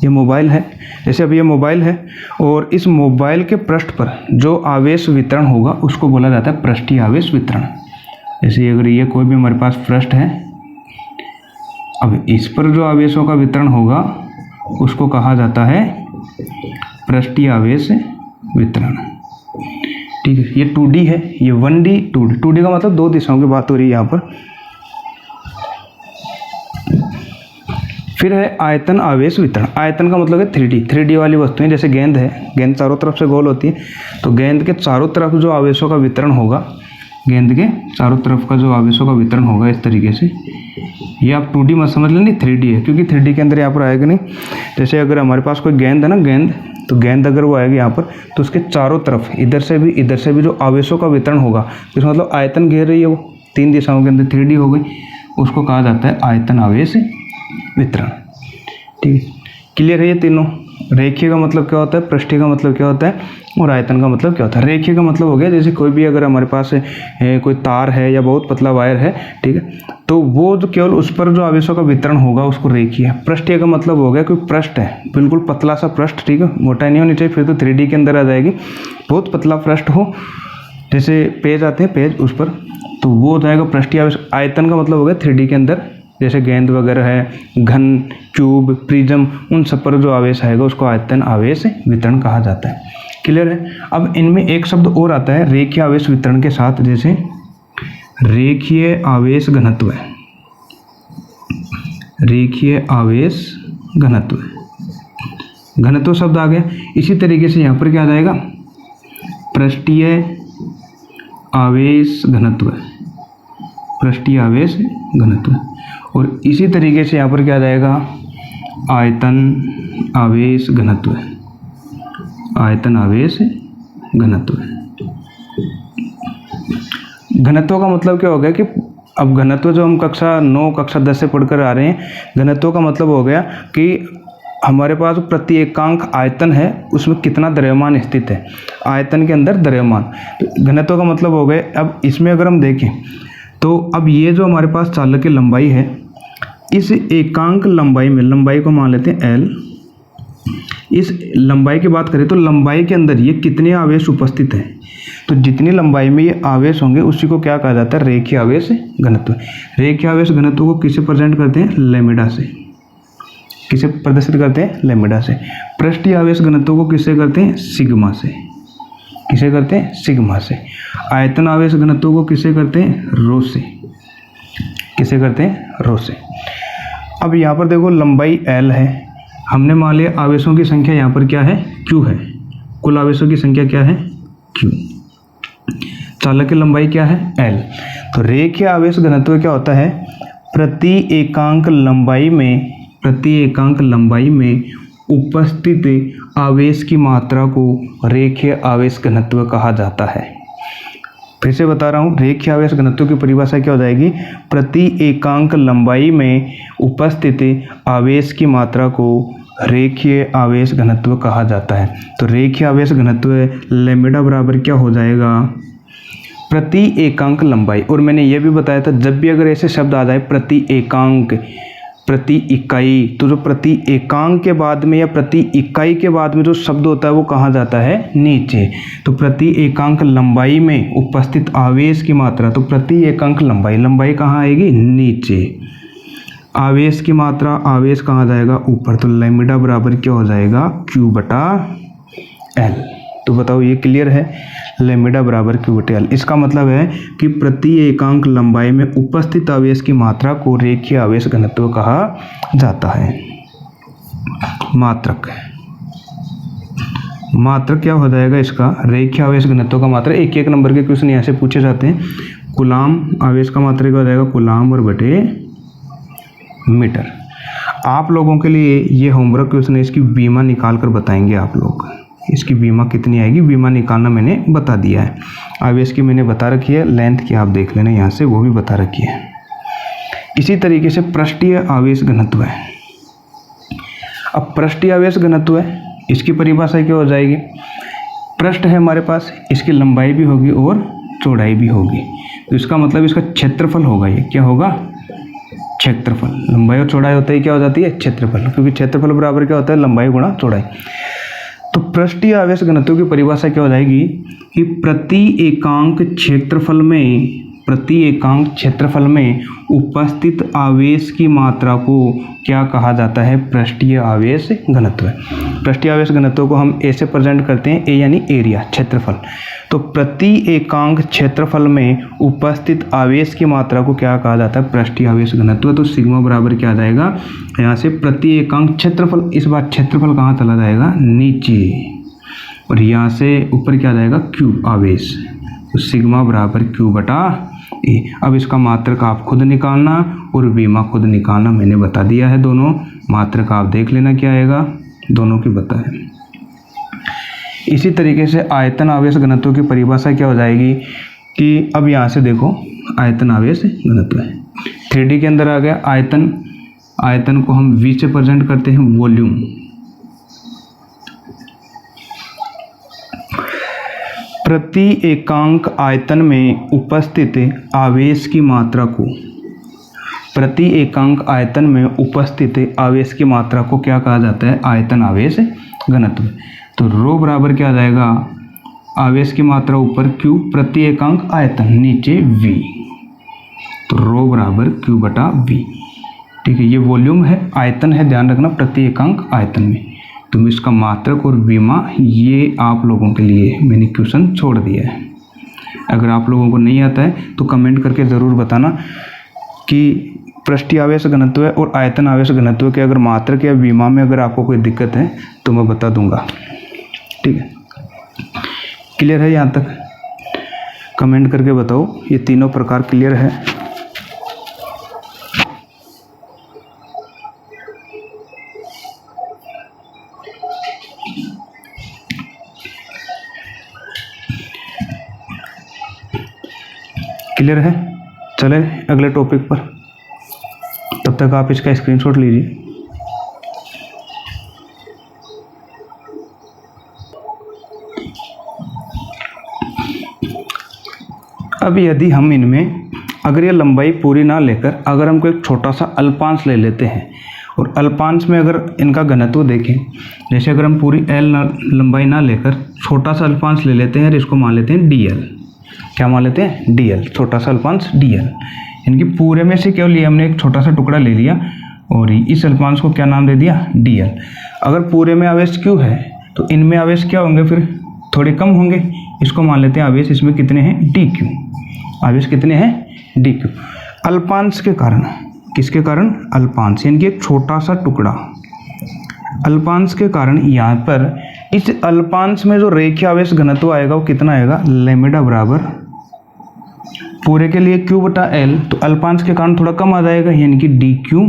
ये मोबाइल है, जैसे अब ये मोबाइल है और इस मोबाइल के पृष्ठ पर जो आवेश वितरण होगा उसको बोला जाता है पृष्ठीय आवेश वितरण। जैसे अगर ये कोई भी हमारे पास पृष्ठ है, अब इस पर जो आवेशों का वितरण होगा उसको कहा जाता है पृष्ठीय आवेश वितरण। ठीक है, ये 2D है, ये 1D, 2D। 2D का मतलब 2 दिशाओं की बात हो रही है यहाँ पर। फिर है आयतन आवेश वितरण। आयतन का मतलब है 3D। 3D वाली वस्तुएं, जैसे गेंद है, गेंद चारों तरफ से गोल होती है, तो गेंद के चारों तरफ जो आवेशों का वितरण होगा, गेंद के चारों तरफ का जो आवेशों का वितरण होगा इस तरीके से, ये आप 2D मत समझ लें, 3D है, क्योंकि 3D के अंदर यहाँ पर आएगा नहीं। जैसे अगर हमारे पास कोई गेंद है ना, गेंद, तो गेंद अगर वो आएगी यहाँ पर, तो उसके चारों तरफ इधर से भी जो आवेशों का वितरण होगा, इसका मतलब आयतन घेर रही है, वो 3 दिशाओं के अंदर 3D हो गई, उसको कहा जाता है आयतन आवेश वितरण। ठीक है, क्लियर है ये तीनों? रेखीय का मतलब क्या होता है, पृष्ठीय का मतलब क्या होता है, और आयतन का मतलब क्या होता है। रेखीय का मतलब हो गया जैसे कोई भी अगर हमारे पास कोई तार है या बहुत पतला वायर है, ठीक है, तो वो जो केवल उस पर जो आवेशों का वितरण होगा उसको रेखीय है। पृष्ठीय का मतलब हो गया कोई पृष्ठ है, बिल्कुल पतला सा पृष्ठ, ठीक है, मोटा नहीं होनी चाहिए, फिर तो 3D के अंदर आ जाएगी। बहुत पतला पृष्ठ हो, जैसे पेज आते हैं पेज, उस पर, तो वो हो जाएगा पृष्ठीय आवेश। आयतन का मतलब हो गया 3D के अंदर, जैसे गेंद वगैरह है, घन, क्यूब, प्रिज्म, उन सब पर जो आवेश आएगा उसको आयतन आवेश वितरण कहा जाता है। क्लियर है? अब इनमें एक शब्द और आता है रेखीय आवेश वितरण के साथ, जैसे रेखीय आवेश घनत्व है। रेखीय आवेश घनत्व, घनत्व शब्द आ गया। इसी तरीके से यहाँ पर क्या आ जाएगा, पृष्ठीय आवेश घनत्व, पृष्ठीय आवेश घनत्व। और इसी तरीके से यहाँ पर क्या आ जाएगा, आयतन आवेश घनत्व, आयतन आवेश घनत्व। घनत्व का मतलब क्या हो गया कि अब घनत्व जो हम कक्षा 9 कक्षा 10 से पढ़कर आ रहे हैं, घनत्व का मतलब हो गया कि हमारे पास प्रति एकांक आयतन है, उसमें कितना द्रव्यमान स्थित है, आयतन के अंदर द्रव्यमान। तो घनत्व का मतलब हो गया। अब इसमें अगर हम देखें तो अब ये जो हमारे पास चालक की लंबाई है, इस एकांक लंबाई में, लंबाई को मान लेते हैं L, इस लंबाई की बात करें तो लंबाई के अंदर ये कितने आवेश उपस्थित हैं, तो जितनी लंबाई में ये आवेश होंगे उसी को क्या कहा जाता है, रेखीय आवेश घनत्व। रेखीय आवेश घनत्व को किसे प्रेजेंट करते हैं, लैम्ब्डा से। किसे प्रदर्शित करते हैं, लैम्ब्डा से। पृष्ठीय आवेश घनत्व को किससे करते हैं, सिग्मा से। किसे करते हैं, सिग्मा से। आयतन आवेश घनत्व को किसे करते हैं, रो से। किसे करते हैं, रो से। अब यहाँ पर देखो लंबाई L है, हमने मान लिया आवेशों की संख्या यहाँ पर क्या है, Q है। कुल आवेशों की संख्या क्या है, Q। चालक की लंबाई क्या है, L। तो रेखीय आवेश घनत्व क्या होता है, प्रति एकांक लंबाई में, प्रति एकांक लंबाई में उपस्थित आवेश की मात्रा को रेखीय आवेश घनत्व कहा जाता है। फिर से बता रहा हूँ, रेखीय आवेश घनत्व की परिभाषा क्या हो जाएगी, प्रति एकांक लंबाई में उपस्थित आवेश की मात्रा को रेखीय आवेश घनत्व कहा जाता है। तो रेखीय आवेश घनत्व लैम्ब्डा बराबर क्या हो जाएगा, प्रति एकांक लंबाई। और मैंने ये भी बताया था, जब भी अगर ऐसे शब्द आ जाए प्रति एकांक, प्रति इकाई, तो जो प्रति एकांक के बाद में या प्रति इकाई के बाद में जो शब्द होता है वो कहाँ जाता है, नीचे। तो प्रति एकांक लंबाई में उपस्थित आवेश की मात्रा, तो प्रति एकांक लंबाई, लंबाई कहाँ आएगी, नीचे। आवेश की मात्रा, आवेश कहाँ जाएगा, ऊपर। तो लैम्ब्डा बराबर क्या हो जाएगा, Q/L। तो बताओ ये क्लियर है, लैम्ब्डा बराबर Q/L। इसका मतलब है कि प्रति एकांक लंबाई में उपस्थित आवेश की मात्रा को रेखीय आवेश घनत्व कहा जाता है। मात्रक, मात्रक क्या हो जाएगा इसका, रेखीय आवेश घनत्व का मात्रक। एक नंबर के क्वेश्चन यहाँ से पूछे जाते हैं। कूलाम आवेश का मात्रक क्या हो जाएगा, कूलाम और बटे मीटर। आप लोगों के लिए ये होमवर्क क्वेश्चन है, इसकी बीमा निकाल कर बताएंगे आप लोग, इसकी बीमा कितनी आएगी, बीमा निकालना मैंने बता दिया है। आवेश की मैंने बता रखी है, लेंथ की आप देख लेना यहाँ से, वो भी बता रखी है। इसी तरीके से पृष्ठीय आवेश घनत्व है। अब पृष्ठीय आवेश घनत्व है, इसकी परिभाषा क्या हो जाएगी, पृष्ठ है हमारे पास, इसकी लंबाई भी होगी और चौड़ाई भी होगी। तो इसका मतलब इसका क्षेत्रफल होगा, ये क्या होगा, क्षेत्रफल। लंबाई और चौड़ाई होता है क्या हो जाती है, क्षेत्रफल, क्योंकि क्षेत्रफल बराबर क्या होता है, लंबाई गुणा चौड़ाई। तो पृष्ठीय आवेश घनत्व की परिभाषा क्या हो जाएगी कि प्रति एकांक क्षेत्रफल में, प्रति एकांक क्षेत्रफल में उपस्थित आवेश की मात्रा को क्या कहा जाता है, पृष्ठीय आवेश घनत्व। पृष्ठीय आवेश घनत्व को हम ऐसे प्रेजेंट करते हैं, ए यानी एरिया, क्षेत्रफल। तो प्रति एकांक क्षेत्रफल में उपस्थित आवेश की मात्रा को क्या कहा जाता है, पृष्ठीय आवेश घनत्व। तो सिग्मा बराबर क्या आ जाएगा, यहाँ से प्रति एकांक क्षेत्रफल, इस बार क्षेत्रफल कहाँ चला जाएगा, नीचे, और यहाँ से ऊपर क्या आ जाएगा, Q आवेश। तो सिग्मा बराबर Q/A। अब इसका मात्रक आप खुद निकालना और बीमा खुद निकालना, मैंने बता दिया है। दोनों मात्रक आप देख लेना क्या आएगा, दोनों की बता है। इसी तरीके से आयतन आवेश घनत्व की परिभाषा क्या हो जाएगी कि अब यहाँ से देखो, आयतन आवेश घनत्व है, 3D के अंदर आ गया आयतन। आयतन को हम V से प्रेजेंट करते हैं, वॉल्यूम। प्रति एकांक आयतन में उपस्थित आवेश की मात्रा को, प्रति एकांक आयतन में उपस्थित आवेश की मात्रा को क्या कहा जाता है, आयतन आवेश घनत्व। तो रो बराबर क्या आ जाएगा, आवेश की मात्रा ऊपर Q, प्रति एकांक आयतन नीचे V। तो रो बराबर Q/V। ठीक है, ये वॉल्यूम है, आयतन है, ध्यान रखना, प्रति एकांक आयतन में। तो इसका मात्रक और बीमा ये आप लोगों के लिए मैंने क्वेश्चन छोड़ दिया है। अगर आप लोगों को नहीं आता है तो कमेंट करके ज़रूर बताना कि पृष्ठीय आवेश घनत्व और आयतन आवेश घनत्व के अगर मात्रक या विमा में अगर आपको कोई दिक्कत है तो मैं बता दूंगा। ठीक है, क्लियर है यहाँ तक? कमेंट करके बताओ ये तीनों प्रकार क्लियर है। क्लियर है? चले अगले टॉपिक पर, तब तक आप इसका स्क्रीनशॉट लीजिए। अब यदि हम इनमें अगर ये लंबाई पूरी ना लेकर अगर हमको एक छोटा सा अल्पांश ले लेते हैं और अल्पांश में अगर इनका घनत्व देखें, जैसे अगर हम पूरी एल लंबाई ना लेकर छोटा सा अल्पांश ले लेते हैं, इसको मान लेते हैं डीएल। क्या मान लेते हैं? डीएल, छोटा सा अल्पांश डीएल। इनकी पूरे में से केवल ये हमने एक छोटा सा टुकड़ा ले लिया और इस अल्पांश को क्या नाम दे दिया? डीएल। अगर पूरे में आवेश क्यू है तो इनमें आवेश क्या होंगे? फिर थोड़े कम होंगे। इसको मान लेते हैं आवेश इसमें कितने हैं? D Q. आवेश कितने हैं? D Q. अल्पांश के कारण, किसके कारण? अल्पांश, यानी कि एक छोटा सा टुकड़ा। अल्पांश के कारण यहाँ पर इस अल्पांश में जो रेखीय आवेश घनत्व आएगा वो कितना आएगा? लैम्डा बराबर पूरे के लिए क्यू बटा एल, तो अल्पांश के कारण थोड़ा कम आ जाएगा, यानी कि डी क्यू,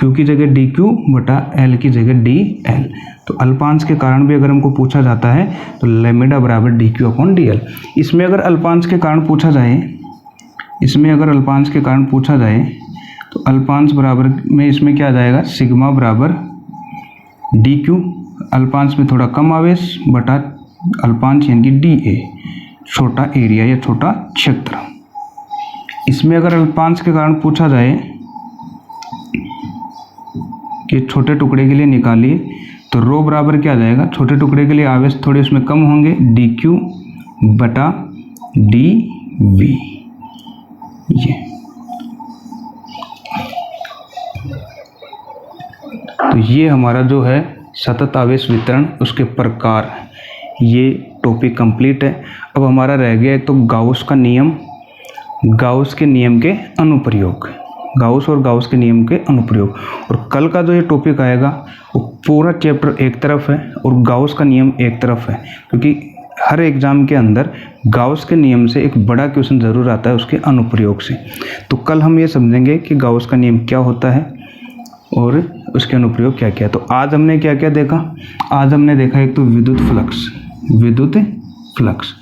क्यू की जगह डी क्यू बटा एल की जगह डी एल। तो अल्पांश के कारण भी अगर हमको पूछा जाता है तो लैम्डा बराबर D Q upon D L. इसमें अगर अल्पांश के कारण पूछा जाए, इसमें अगर अल्पांश के कारण पूछा जाए तो अल्पांश बराबर में इसमें क्या आ जाएगा? सिग्मा बराबर डी क्यू, अल्पांश में थोड़ा कम आवेश बटा अल्पांश यानी कि डी ए, छोटा एरिया या छोटा क्षेत्र। इसमें अगर अल्पांश के कारण पूछा जाए कि छोटे टुकड़े के लिए निकालिए तो रो बराबर क्या आ जाएगा? छोटे टुकड़े के लिए आवेश थोड़े उसमें कम होंगे, डी क्यू बटा डी वी। ये तो ये हमारा जो है सतत आवेश वितरण उसके प्रकार, ये टॉपिक कंप्लीट है। अब हमारा रह गया एक तो गाउस का नियम, गाउस के नियम के अनुप्रयोग, गाउस और गाउस के नियम के अनुप्रयोग। और कल का जो ये टॉपिक आएगा वो पूरा चैप्टर एक तरफ है और गाउस का नियम एक तरफ है, क्योंकि हर एग्ज़ाम के अंदर गाउस के नियम से एक बड़ा क्वेश्चन ज़रूर आता है उसके अनुप्रयोग से। तो कल हम ये समझेंगे कि गाउस का नियम क्या होता है और उसके अनुप्रयोग क्या क्या है। तो आज हमने क्या क्या देखा? आज हमने देखा एक तो विद्युत फ्लक्स, विद्युत फ्लक्स,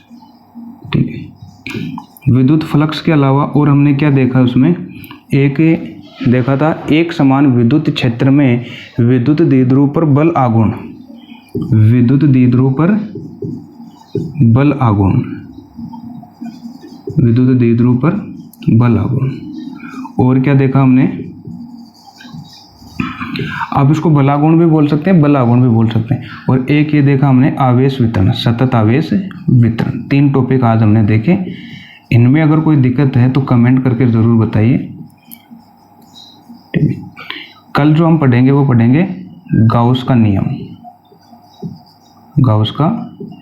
ठीक है। विद्युत फ्लक्स के अलावा और हमने क्या देखा? उसमें एक देखा था एक समान विद्युत क्षेत्र में विद्युत द्विध्रुव पर बल आघूर्ण, विद्युत द्विध्रुव पर बल आघूर्ण, विद्युत द्विध्रुव पर बल आघूर्ण। और क्या देखा हमने? आप इसको बलागुण भी बोल सकते हैं, बलागुण भी बोल सकते हैं। और एक ये देखा हमने आवेश वितरण, सतत आवेश वितरण। 3 टॉपिक आज हमने देखे। इनमें अगर कोई दिक्कत है तो कमेंट करके ज़रूर बताइए। ठीक है, कल जो हम पढ़ेंगे वो पढ़ेंगे गाउस का नियम, गाउस का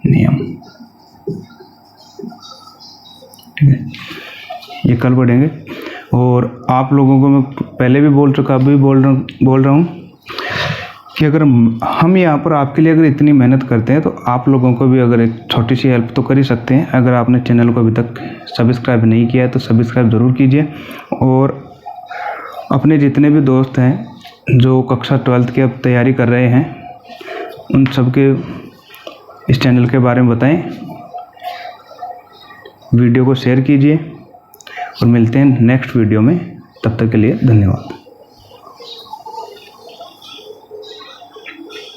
नियम, ठीक है, ये कल पढ़ेंगे। और आप लोगों को मैं पहले भी बोल चुका, अभी बोल रहा हूँ कि अगर हम यहाँ पर आपके लिए अगर इतनी मेहनत करते हैं तो आप लोगों को भी अगर एक छोटी सी हेल्प तो कर ही सकते हैं। अगर आपने चैनल को अभी तक सब्सक्राइब नहीं किया है तो सब्सक्राइब ज़रूर कीजिए। और अपने जितने भी दोस्त हैं जो कक्षा 12th की अब तैयारी कर रहे हैं उन सबके इस चैनल के बारे में बताएं, वीडियो को शेयर कीजिए और मिलते हैं नेक्स्ट वीडियो में। तब तक के लिए धन्यवाद।